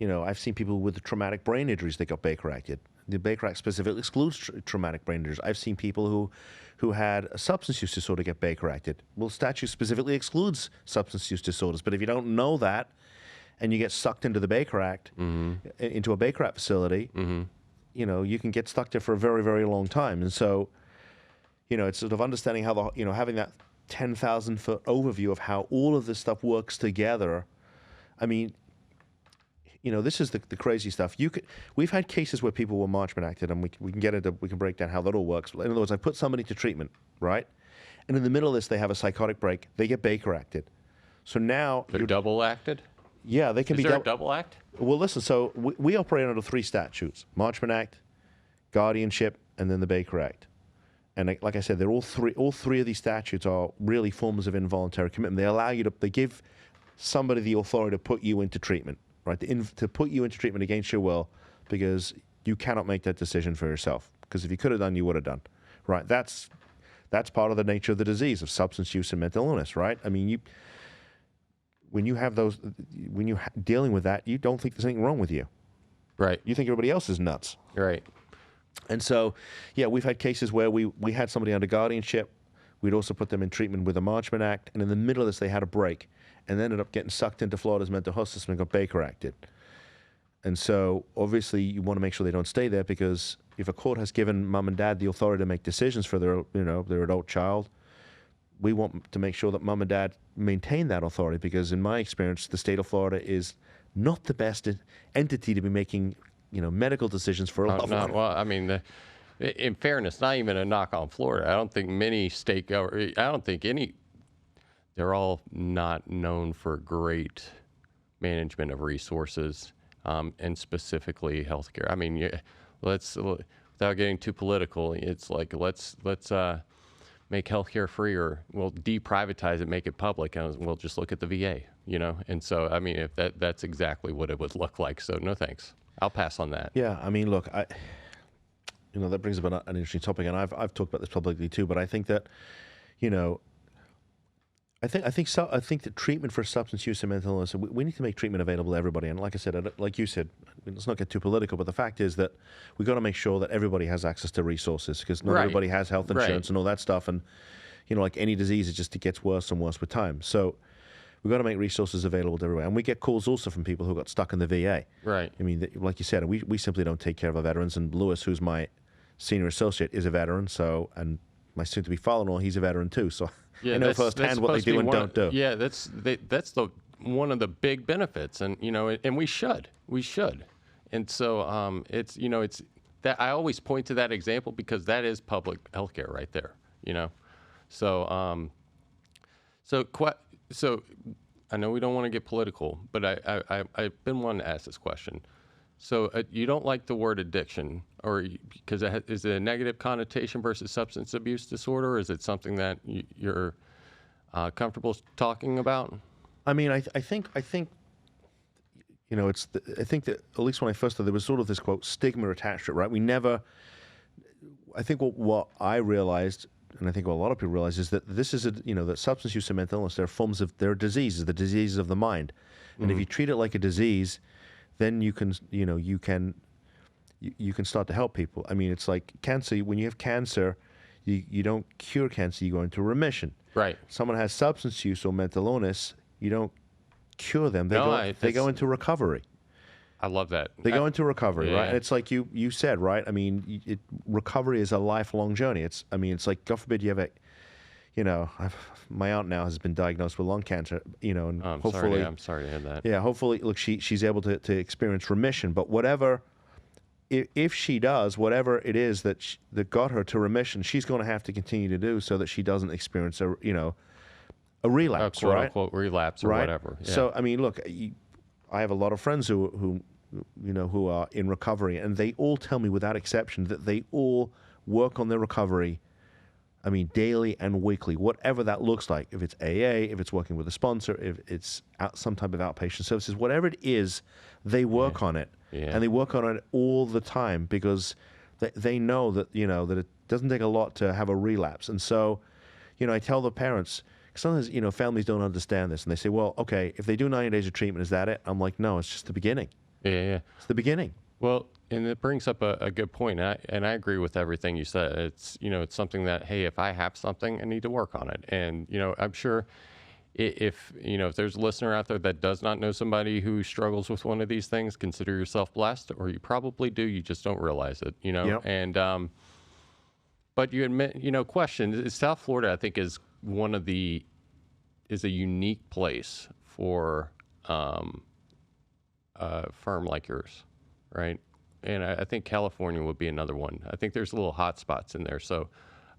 I've seen people with traumatic brain injuries that got Baker Acted. The Baker Act specifically excludes traumatic brain injuries. I've seen people who had a substance use disorder get Baker Acted. Well, statute specifically excludes substance use disorders. But if you don't know that, and you get sucked into the Baker Act, into a Baker Act facility, you know, you can get stuck there for a very, very long time. And so, you know, it's sort of understanding how the, you know, having that 10,000-foot overview of how all of this stuff works together. I mean, you know, this is the crazy stuff. We've had cases where people were Marchman acted, and we can break down how that all works. In other words, I put somebody to treatment, right? And in the middle of this, they have a psychotic break. They get Baker acted. So now They're double acted? Yeah, they can be Is there a double act? Well, listen, so we operate under 3 statutes: Marchman Act, guardianship, and then the Baker Act. And like I said, they're all three of these statutes are really forms of involuntary commitment. They allow you they give somebody the authority to put you into treatment, right? To put you into treatment against your will, because you cannot make that decision for yourself. Because if you could have done, you would have done, right? That's part of the nature of the disease of substance use and mental illness, right? I mean, when you're dealing with that, you don't think there's anything wrong with you. Right. You think everybody else is nuts. Right. And so, yeah, we've had cases where we had somebody under guardianship. We'd also put them in treatment with the Marchman Act. And in the middle of this, they had a break and ended up getting sucked into Florida's mental health system and got Baker acted. And so, obviously, you want to make sure they don't stay there, because if a court has given mom and dad the authority to make decisions for their adult child, we want to make sure that mom and dad maintain that authority, because in my experience, the state of Florida is not the best entity to be making, medical decisions for a loved one. Well, I mean, in fairness, not even a knock on Florida. I don't think many state government, they're all not known for great management of resources, and specifically healthcare. I mean, without getting too political, it's like, let's make healthcare free, or we'll deprivatize it, make it public, and we'll just look at the VA, And so, I mean, if that's exactly what it would look like. So no thanks. I'll pass on that. Yeah, I mean, look, that brings up an interesting topic, and I've talked about this publicly too. But I think that, I think that treatment for substance use and mental illness, we need to make treatment available to everybody. And like I said, like you said, let's not get too political, but the fact is that we've got to make sure that everybody has access to resources, because not everybody has health insurance and all that stuff. And, like any disease, it gets worse and worse with time. So we've got to make resources available to everyone. And we get calls also from people who got stuck in the VA. Right. I mean, like you said, we simply don't take care of our veterans. And Lewis, who's my senior associate, is a veteran. So, and my soon-to-be father-in-law, he's a veteran too. So I know firsthand what they do and don't do. Yeah, that's one of the big benefits, and and we should. And so it's that I always point to that example, because that is public healthcare right there. So so I know we don't want to get political, but I've been wanting to ask this question. So you don't like the word addiction, or because is it a negative connotation versus substance abuse disorder, or is it something that you're comfortable talking about? I mean, I think I think that at least when I first started, there was sort of this quote stigma attached to it, right? I think what I realized, and I think what a lot of people realize, is that this is that substance use and mental illness, they're diseases, the diseases of the mind, and if you treat it like a disease, then you can start to help people. I mean, it's like cancer. When you have cancer, you don't cure cancer, you go into remission. Right. Someone has substance use or mental illness, you don't cure them. They go into recovery. I love that. They go into recovery, right? And it's like you said, right? I mean, recovery is a lifelong journey. It's like, God forbid you have my aunt now has been diagnosed with lung cancer, and hopefully, I'm sorry to hear that. Yeah, hopefully, look, she's able to experience remission. But if she does, whatever it is that got her to remission, she's going to have to continue to do so that she doesn't experience a relapse, quote right? Unquote relapse or whatever. Yeah. So I mean, look, I have a lot of friends who are in recovery, and they all tell me without exception that they all work on their recovery. I mean, daily and weekly, whatever that looks like. If it's AA, if it's working with a sponsor, if it's some type of outpatient services, whatever it is, they work on it. Yeah. And they work on it all the time, because they know that, that it doesn't take a lot to have a relapse. And so, I tell the parents, sometimes, families don't understand this, and they say, well, okay, if they do 90 days of treatment, is that it? I'm like, no, it's just the beginning. Yeah. It's the beginning. Well, and it brings up a good point, and I agree with everything you said. It's it's something that, hey, if I have something, I need to work on it, and I'm sure if if there's a listener out there that does not know somebody who struggles with one of these things, consider yourself blessed, or you probably do, you just don't realize it. Yep. And but you admit, question, South Florida, I think, is a unique place for a firm like yours, right? And I think California would be another one. I think there's little hot spots in there. So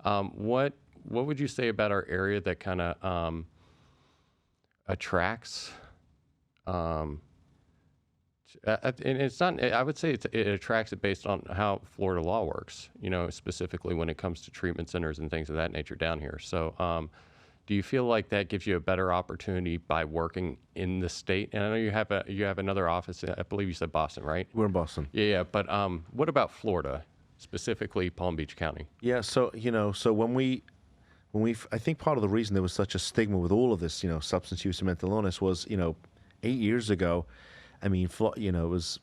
what would you say about our area that kind of attracts, and it's not, I would say it attracts it based on how Florida law works, specifically when it comes to treatment centers and things of that nature down here. So do you feel like that gives you a better opportunity by working in the state? And I know you have another office, I believe you said Boston, right? We're in Boston. Yeah. But what about Florida, specifically Palm Beach County? Yeah, so so when we I think part of the reason there was such a stigma with all of this, substance use and mental illness was, 8 years ago, I mean, Florida was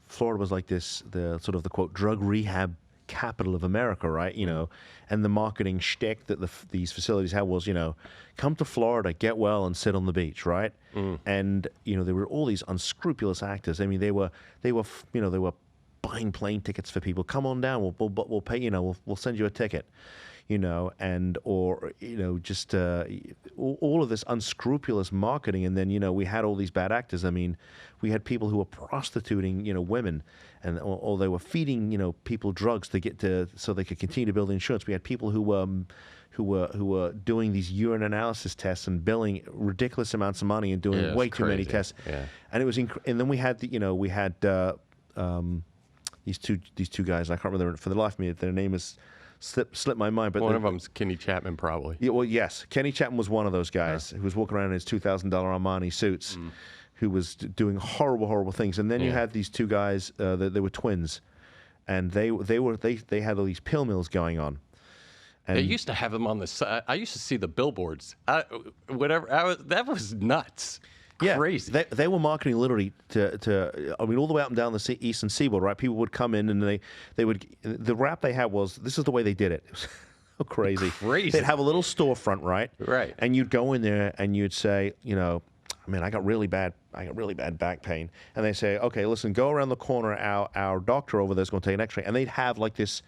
like the sort of the quote drug rehab capital of America, right? And the marketing shtick that these facilities had was, come to Florida, get well, and sit on the beach, right? And there were all these unscrupulous actors. I mean, they were buying plane tickets for people. Come on down, we'll pay, we'll send you a ticket. Just all of this unscrupulous marketing. And then, we had all these bad actors. I mean, we had people who were prostituting, women, or they were feeding, people drugs so they could continue to build insurance. We had people who were doing these urine analysis tests and billing ridiculous amounts of money and doing way too many tests. Yeah. And it was, and then we had these two guys. I can't remember for the life of me. Their name is slipped my mind, but one of them's Kenny Chapman, probably. Yeah, well, yes, Kenny Chapman was one of those guys who was walking around in his $2,000 Armani suits, who was doing horrible things. And then you had these two guys that they were twins, and they had all these pill mills going on. And they used to have them on the side. I used to see the billboards. That was nuts. Yeah, crazy. They were marketing literally to all the way up and down the eastern seaboard, right? People would come in and the rap they had was, this is the way they did it. It was so crazy. They'd have a little storefront, right? Right. And you'd go in there and you'd say, man, I got really bad back pain. And they say, okay, listen, go around the corner. Our doctor over there is going to take an X-ray. And they'd have like this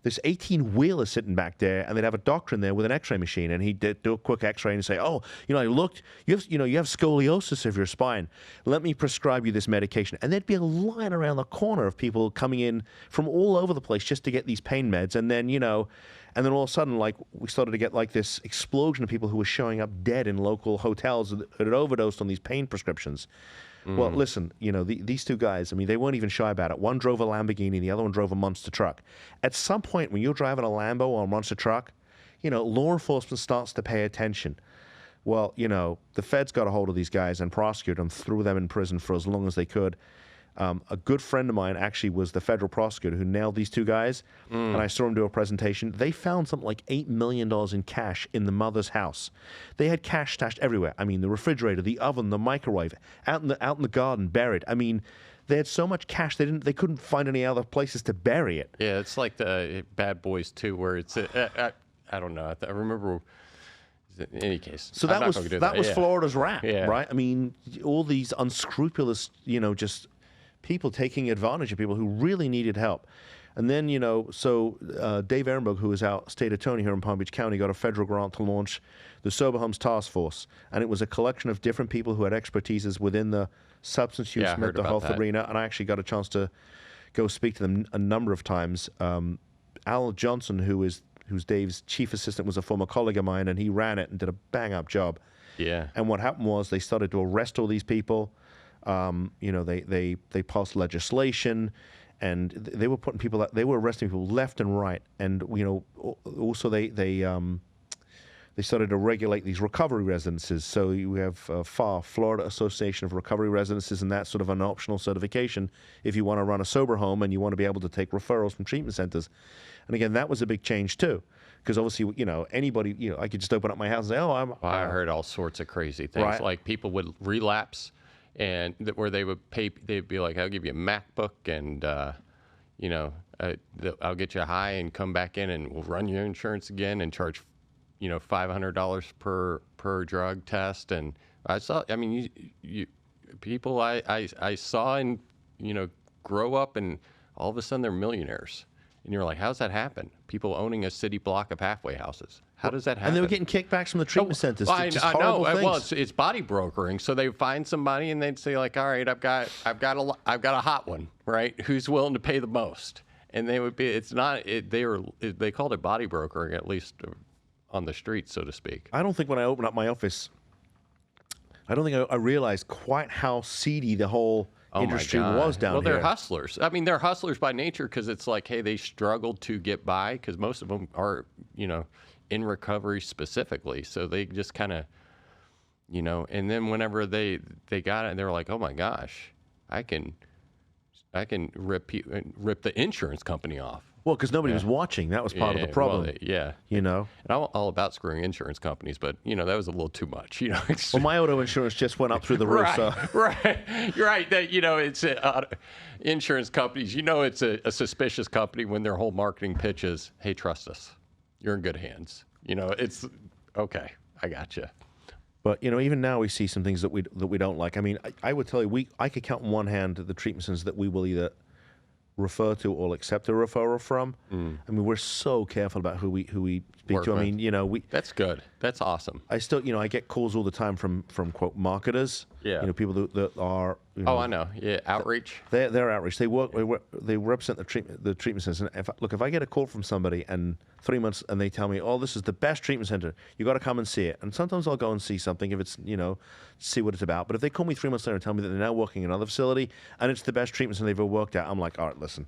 18-wheeler sitting back there, and they'd have a doctor in there with an X-ray machine, and he'd do a quick X-ray and say, "Oh, I looked. You have scoliosis of your spine. Let me prescribe you this medication." And there'd be a line around the corner of people coming in from all over the place just to get these pain meds, and then all of a sudden, like, we started to get like this explosion of people who were showing up dead in local hotels that had overdosed on these pain prescriptions. Well, listen, these two guys, I mean, they weren't even shy about it. One drove a Lamborghini, the other one drove a monster truck. At some point, when you're driving a Lambo or a monster truck, law enforcement starts to pay attention. Well, the feds got a hold of these guys and prosecuted them, threw them in prison for as long as they could. A good friend of mine actually was the federal prosecutor who nailed these two guys, and I saw him do a presentation. They found something like $8 million in cash in the mother's house. They had cash stashed everywhere. I mean, the refrigerator, the oven, the microwave, out in the garden, buried. I mean, they had so much cash they couldn't find any other places to bury it. Yeah, it's like the Bad Boys 2, where it's I don't know. I remember. In any case, so that was Florida's rap, right? I mean, all these unscrupulous, just people taking advantage of people who really needed help. And then, Dave Ehrenberg, who is our state attorney here in Palm Beach County, got a federal grant to launch the Sober Homes Task Force. And it was a collection of different people who had expertises within the substance use mental health arena. And I actually got a chance to go speak to them a number of times. Al Johnson, who's Dave's chief assistant, was a former colleague of mine, and he ran it and did a bang-up job. Yeah. And what happened was they started to arrest all these people. They passed legislation, and they were putting people out. They were arresting people left and right, and also they started to regulate these recovery residences. So you have Florida Association of Recovery Residences, and that's sort of an optional certification if you want to run a sober home and you want to be able to take referrals from treatment centers. And again, that was a big change too. Because obviously, anybody, I could just open up my house and say, I heard all sorts of crazy things. Right. Like people would relapse, and where they'd be like, I'll give you a MacBook, and I'll get you high and come back in and we'll run your insurance again and charge $500 per drug test, and I saw. I mean, people I saw and grow up, and all of a sudden they're millionaires, and you're like, how's that happen? People owning a city block of halfway houses. How does that happen? And they were getting kickbacks from the treatment centers. Well, Just I know. horrible things. Well, it's body brokering. So they find somebody and they'd say like, all right, I've got a hot one, right? Who's willing to pay the most? And they would be. It's not. They called it body brokering, at least on the street, so to speak. I don't think when I opened up my office, I don't think I realized quite how seedy the whole industry was down here. Well, they're hustlers. I mean, they're hustlers by nature because it's like, hey, they struggled to get by because most of them are, in recovery specifically. So they just kind of, and then whenever they got it, they were like, oh my gosh, I can rip the insurance company off. Well, because nobody was watching. That was part of the problem. Well, yeah. You know? And I'm all about screwing insurance companies, but, that was a little too much. Well, my auto insurance just went up through the roof. Right, So. right. You're right. That, it's insurance companies, it's a suspicious company when their whole marketing pitch is, hey, trust us. You're in good hands. It's, okay, I got you. But, even now we see some things that we don't like. I mean, I would tell you, I could count on one hand the treatment centers that we will either refer to or accept a referral from. I mean, we're so careful about who we speak Work to. with. I mean, That's good. That's awesome. I still, I get calls all the time from quote marketers. Yeah. People that are. Oh, I know. Yeah, outreach. They're outreach. They represent the treatment center. And if I get a call from somebody and 3 months and they tell me, oh, this is the best treatment center, you got to come and see it. And sometimes I'll go and see something if it's see what it's about. But if they call me 3 months later and tell me that they're now working in another facility and it's the best treatment center they've ever worked at, I'm like, all right, listen.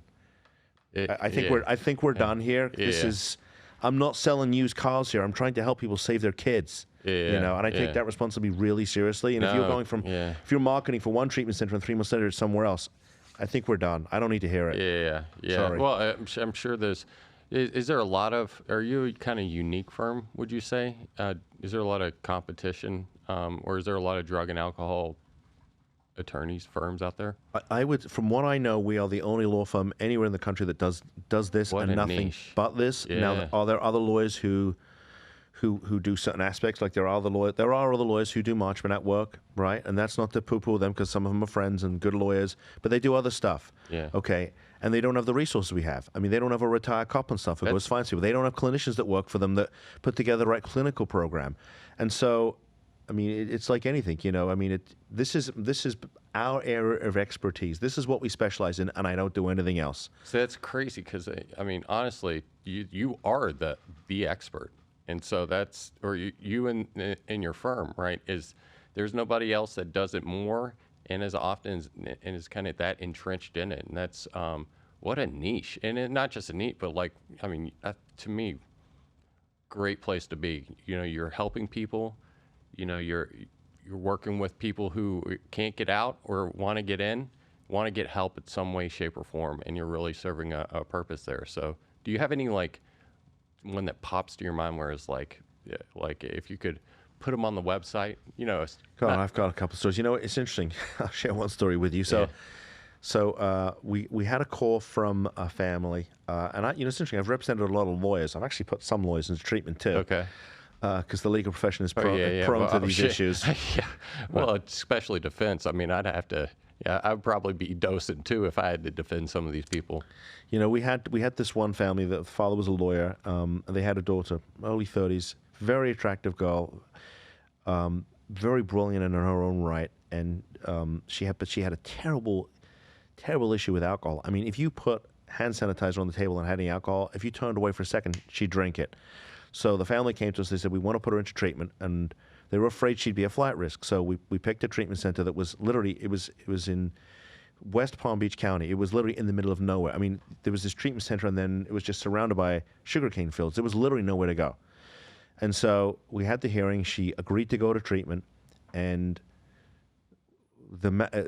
I think we're done here. This I'm not selling used cars here. I'm trying to help people save their kids. And I take that responsibility really seriously. And if you're going if you're marketing for one treatment center and 3 months later it's somewhere else, I think we're done. I don't need to hear it. Yeah. Sorry. Well, I'm sure there's. Is there a lot of? Are you a kind of unique firm? Would you say? Is there a lot of competition, or is there a lot of drug and alcohol attorneys firms out there? I would, from what I know, we are the only law firm anywhere in the country that does this What and a nothing niche. but this. Yeah. Now, are there other lawyers who do certain aspects? Like there are other lawyers who do Marchman at work, right? And that's not to poo-poo them because some of them are friends and good lawyers, but they do other stuff. Yeah. Okay. And they don't have the resources we have. I mean, they don't have a retired cop and stuff who goes finds people. They don't have clinicians that work for them that put together the right clinical program. And so, I mean, it's like anything, I mean, this is our area of expertise. This is what we specialize in, and I don't do anything else. So that's crazy because I mean, honestly, you are the expert, and so that's or you in your firm, right? There's nobody else that does it more and as often and is kind of that entrenched in it, and that's what a niche, and not just a niche, but like I mean, to me, great place to be. You're helping people. You're working with people who can't get out or want to get in, want to get help in some way, shape, or form, and you're really serving a purpose there. So, do you have any like one that pops to your mind where it's like if you could put them on the website, I've got a couple of stories. It's interesting. I'll share one story with you. So we had a call from a family, and it's interesting. I've represented a lot of lawyers. I've actually put some lawyers into treatment too. Okay. Because the legal profession is prone to these issues. Yeah. Well, especially defense. I mean, I'd probably be docent too if I had to defend some of these people. We had this one family. The father was a lawyer. They had a daughter, early 30s, very attractive girl, very brilliant in her own right, and she had a terrible issue with alcohol. I mean, if you put hand sanitizer on the table and had any alcohol, if you turned away for a second, she'd drink it. So the family came to us. They said, we want to put her into treatment, and they were afraid she'd be a flight risk. So we picked a treatment center that was literally, it was in West Palm Beach County. It was literally in the middle of nowhere. I mean, there was this treatment center, and then it was just surrounded by sugarcane fields. There was literally nowhere to go. And so we had the hearing. She agreed to go to treatment, and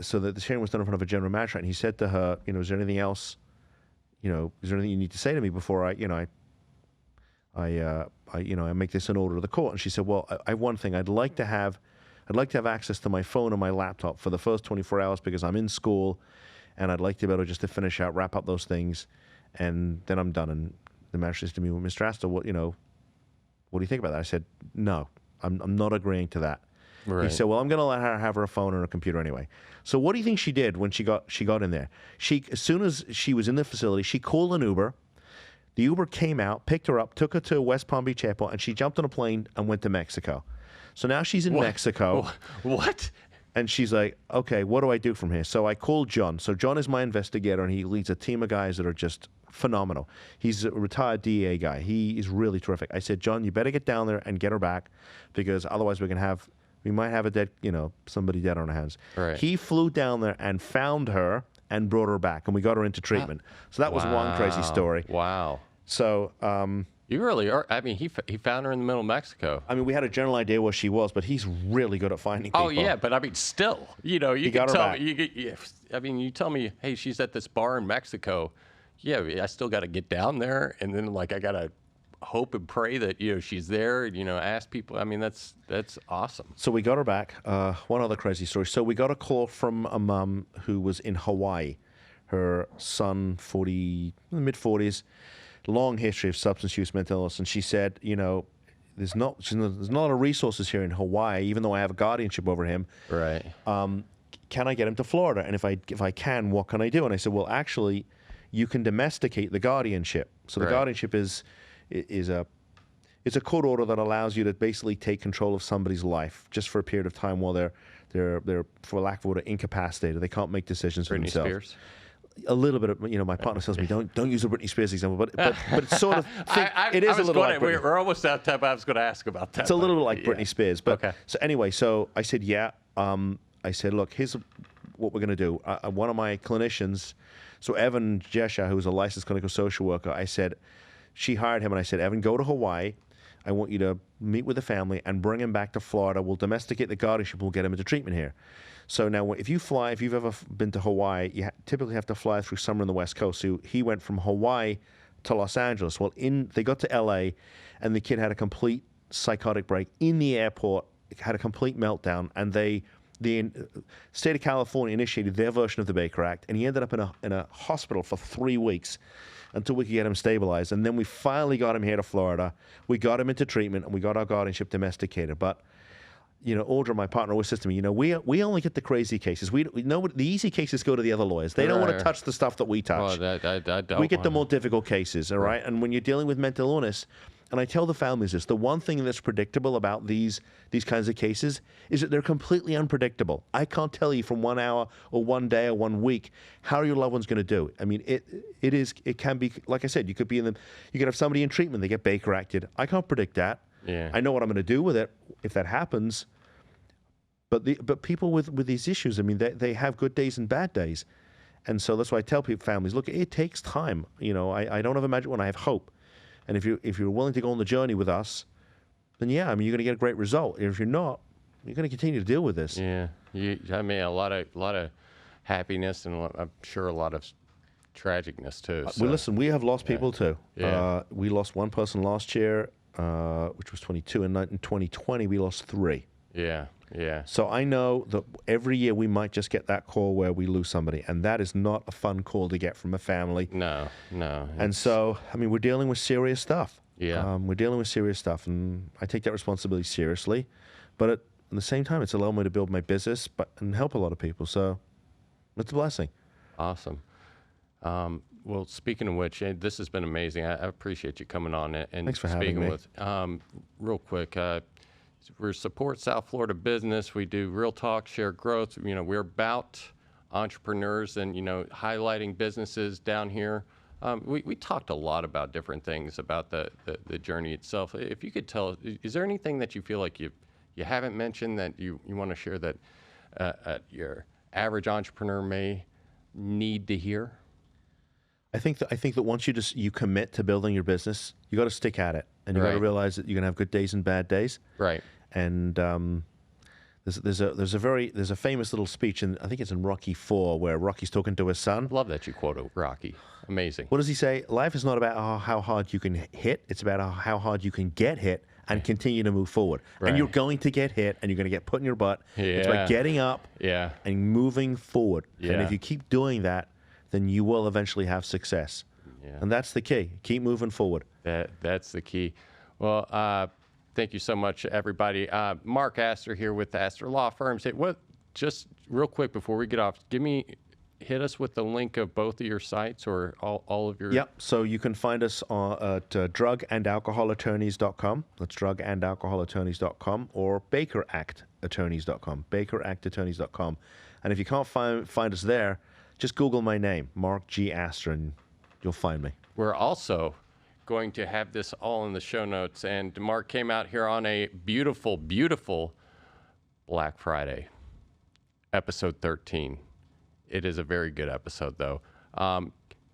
so that the hearing was done in front of a general magistrate. And he said to her, is there anything else, is there anything you need to say to me before I make this an order of the court? And she said, well, I have one thing. I'd like to have access to my phone and my laptop for the first 24 hours because I'm in school, and I'd like to be able just to finish out, wrap up those things, and then I'm done. And the magistrate said to me, well, Mr. Astor, what do you think about that? I said, no, I'm not agreeing to that. Right. He said, well, I'm going to let her have her phone and her computer anyway. So what do you think she did when she got in there? As soon as she was in the facility, she called an Uber. The Uber came out, picked her up, took her to West Palm Beach Airport, and she jumped on a plane and went to Mexico. So now she's in Mexico. What? And she's like, okay, what do I do from here? So I called John. So John is my investigator, and he leads a team of guys that are just phenomenal. He's a retired DEA guy. He is really terrific. I said, John, you better get down there and get her back, because otherwise we might have somebody dead on our hands. Right. He flew down there and found her and brought her back, and we got her into treatment. So that was one crazy story. Wow. So You really are. I mean, he found her in the middle of Mexico. I mean, we had a general idea where she was, but he's really good at finding people. Oh yeah, but I mean, still, you know, you can got her tell back. me. I mean, you tell me, hey, she's at this bar in Mexico. Yeah, I still got to get down there, and then like I gotta hope and pray that she's there. Ask people. I mean, that's awesome. So we got her back. One other crazy story. So we got a call from a mom who was in Hawaii. Her son, mid-40s, long history of substance use, mental illness, and she said, there's not a lot of resources here in Hawaii, even though I have a guardianship over him. Right. Can I get him to Florida? And if I can, what can I do? And I said, well, actually, you can domesticate the guardianship. So the guardianship is a court order that allows you to basically take control of somebody's life just for a period of time while they're for lack of a word, incapacitated. They can't make decisions for Britney themselves. Spears. A little bit of, my partner tells me don't use the Britney Spears example, but it's sort of it is a little like Britney. We're almost out of time. I was going to ask about that. It's a little bit like Britney Spears, but okay. So anyway, so I said, yeah. I said, look, here's what we're going to do. One of my clinicians, so Evan Jesha, who's a licensed clinical social worker, I said, she hired him, and I said, Evan, go to Hawaii. I want you to meet with the family and bring him back to Florida. We'll domesticate the guardianship. We'll get him into treatment here. So now, if you've ever been to Hawaii, you typically have to fly through somewhere on the West Coast. So he went from Hawaii to Los Angeles. Well, they got to L.A., and the kid had a complete psychotic break in the airport, had a complete meltdown, and the state of California initiated their version of the Baker Act, and he ended up in a hospital for 3 weeks until we could get him stabilized. And then we finally got him here to Florida. We got him into treatment, and we got our guardianship domesticated. But Audra, my partner, always says to me, we only get the crazy cases. We know the easy cases go to the other lawyers. They don't want to touch the stuff that we touch. Well, I don't we get the more difficult cases, all right? And when you're dealing with mental illness, and I tell the families this, the one thing that's predictable about these kinds of cases is that they're completely unpredictable. I can't tell you from 1 hour or 1 day or 1 week how your loved one's going to do. I mean, it can be, like I said, you could have somebody in treatment, they get Baker Acted. I can't predict that. Yeah. I know what I'm going to do with it if that happens. But people with these issues, I mean, they have good days and bad days. And so that's why I tell families, look, it takes time. I don't have a magic wand. I have hope. And if you're willing to go on the journey with us, then yeah, I mean, you're going to get a great result. If you're not, you're going to continue to deal with this. Yeah. I mean, a lot of happiness, and I'm sure a lot of tragicness too. So. Well, listen, we have lost people too. Yeah. We lost one person last year, which was 22, and in 2020 we lost 3. Yeah. Yeah. So I know that every year we might just get that call where we lose somebody, and that is not a fun call to get from a family. No. And so, I mean, we're dealing with serious stuff. Yeah. We're dealing with serious stuff, and I take that responsibility seriously. But at the same time, it's allowed me to build my business and help a lot of people. So it's a blessing. Awesome. Well, speaking of which, this has been amazing. I appreciate you coming on and Thanks for speaking having me. with. Real quick, we support South Florida business. We do real talk, share growth. We're about entrepreneurs and highlighting businesses down here. We talked a lot about different things about the journey itself. If you could tell us, is there anything that you feel like you haven't mentioned that you want to share that your average entrepreneur may need to hear? I think that once you commit to building your business, you got to stick at it, and you got to realize that you're gonna have good days and bad days. Right. And there's a famous little speech, and I think it's in Rocky IV, where Rocky's talking to his son. Love that you quote Rocky. Amazing. What does he say? Life is not about how hard you can hit; it's about how hard you can get hit and continue to move forward. Right. And you're going to get hit, and you're going to get put in your butt. Yeah. It's about getting up Yeah. and moving forward. Yeah. And if you keep doing that, then you will eventually have success. Yeah. And that's the key. Keep moving forward. That's the key. Well, Thank you so much, everybody. Mark Astor here with the Astor Law Firms. Hey, just real quick before we get off, hit us with the link of both of your sites or all of your... Yep. So you can find us at drugandalcoholattorneys.com. That's drugandalcoholattorneys.com, or bakeractattorneys.com, bakeractattorneys.com. And if you can't find us there, just Google my name, Mark G. Astor, and you'll find me. We're also going to have this all in the show notes. And Mark came out here on a beautiful, beautiful Black Friday, episode 13. It is a very good episode, though.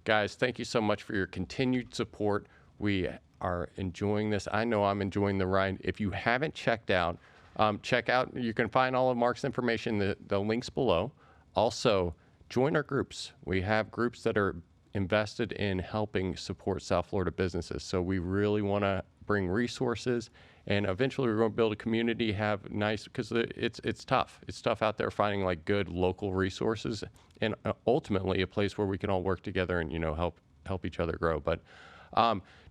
Guys, thank you so much for your continued support. We are enjoying this. I know I'm enjoying the ride. If you haven't checked out, you can find all of Mark's information, the links below. Also, join our groups. We have groups that are invested in helping support South Florida businesses. So we really want to bring resources, and eventually we're going to build a community, have nice, because it's tough. It's tough out there finding like good local resources, and ultimately a place where we can all work together and, help each other grow. But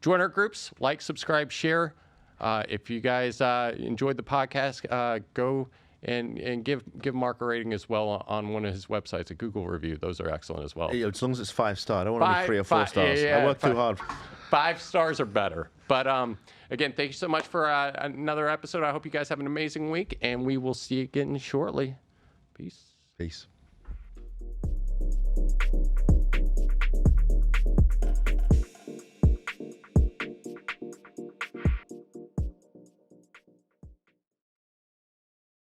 join our groups, like, subscribe, share. If you guys enjoyed the podcast, go and give Mark a rating as well on one of his websites, a Google review. Those are excellent as well. Hey, as long as it's 5-star. I don't want to be 3 or 4 stars. I work too hard. 5 stars are better. But again, thank you so much for another episode. I hope you guys have an amazing week, and we will see you again shortly. Peace. Peace.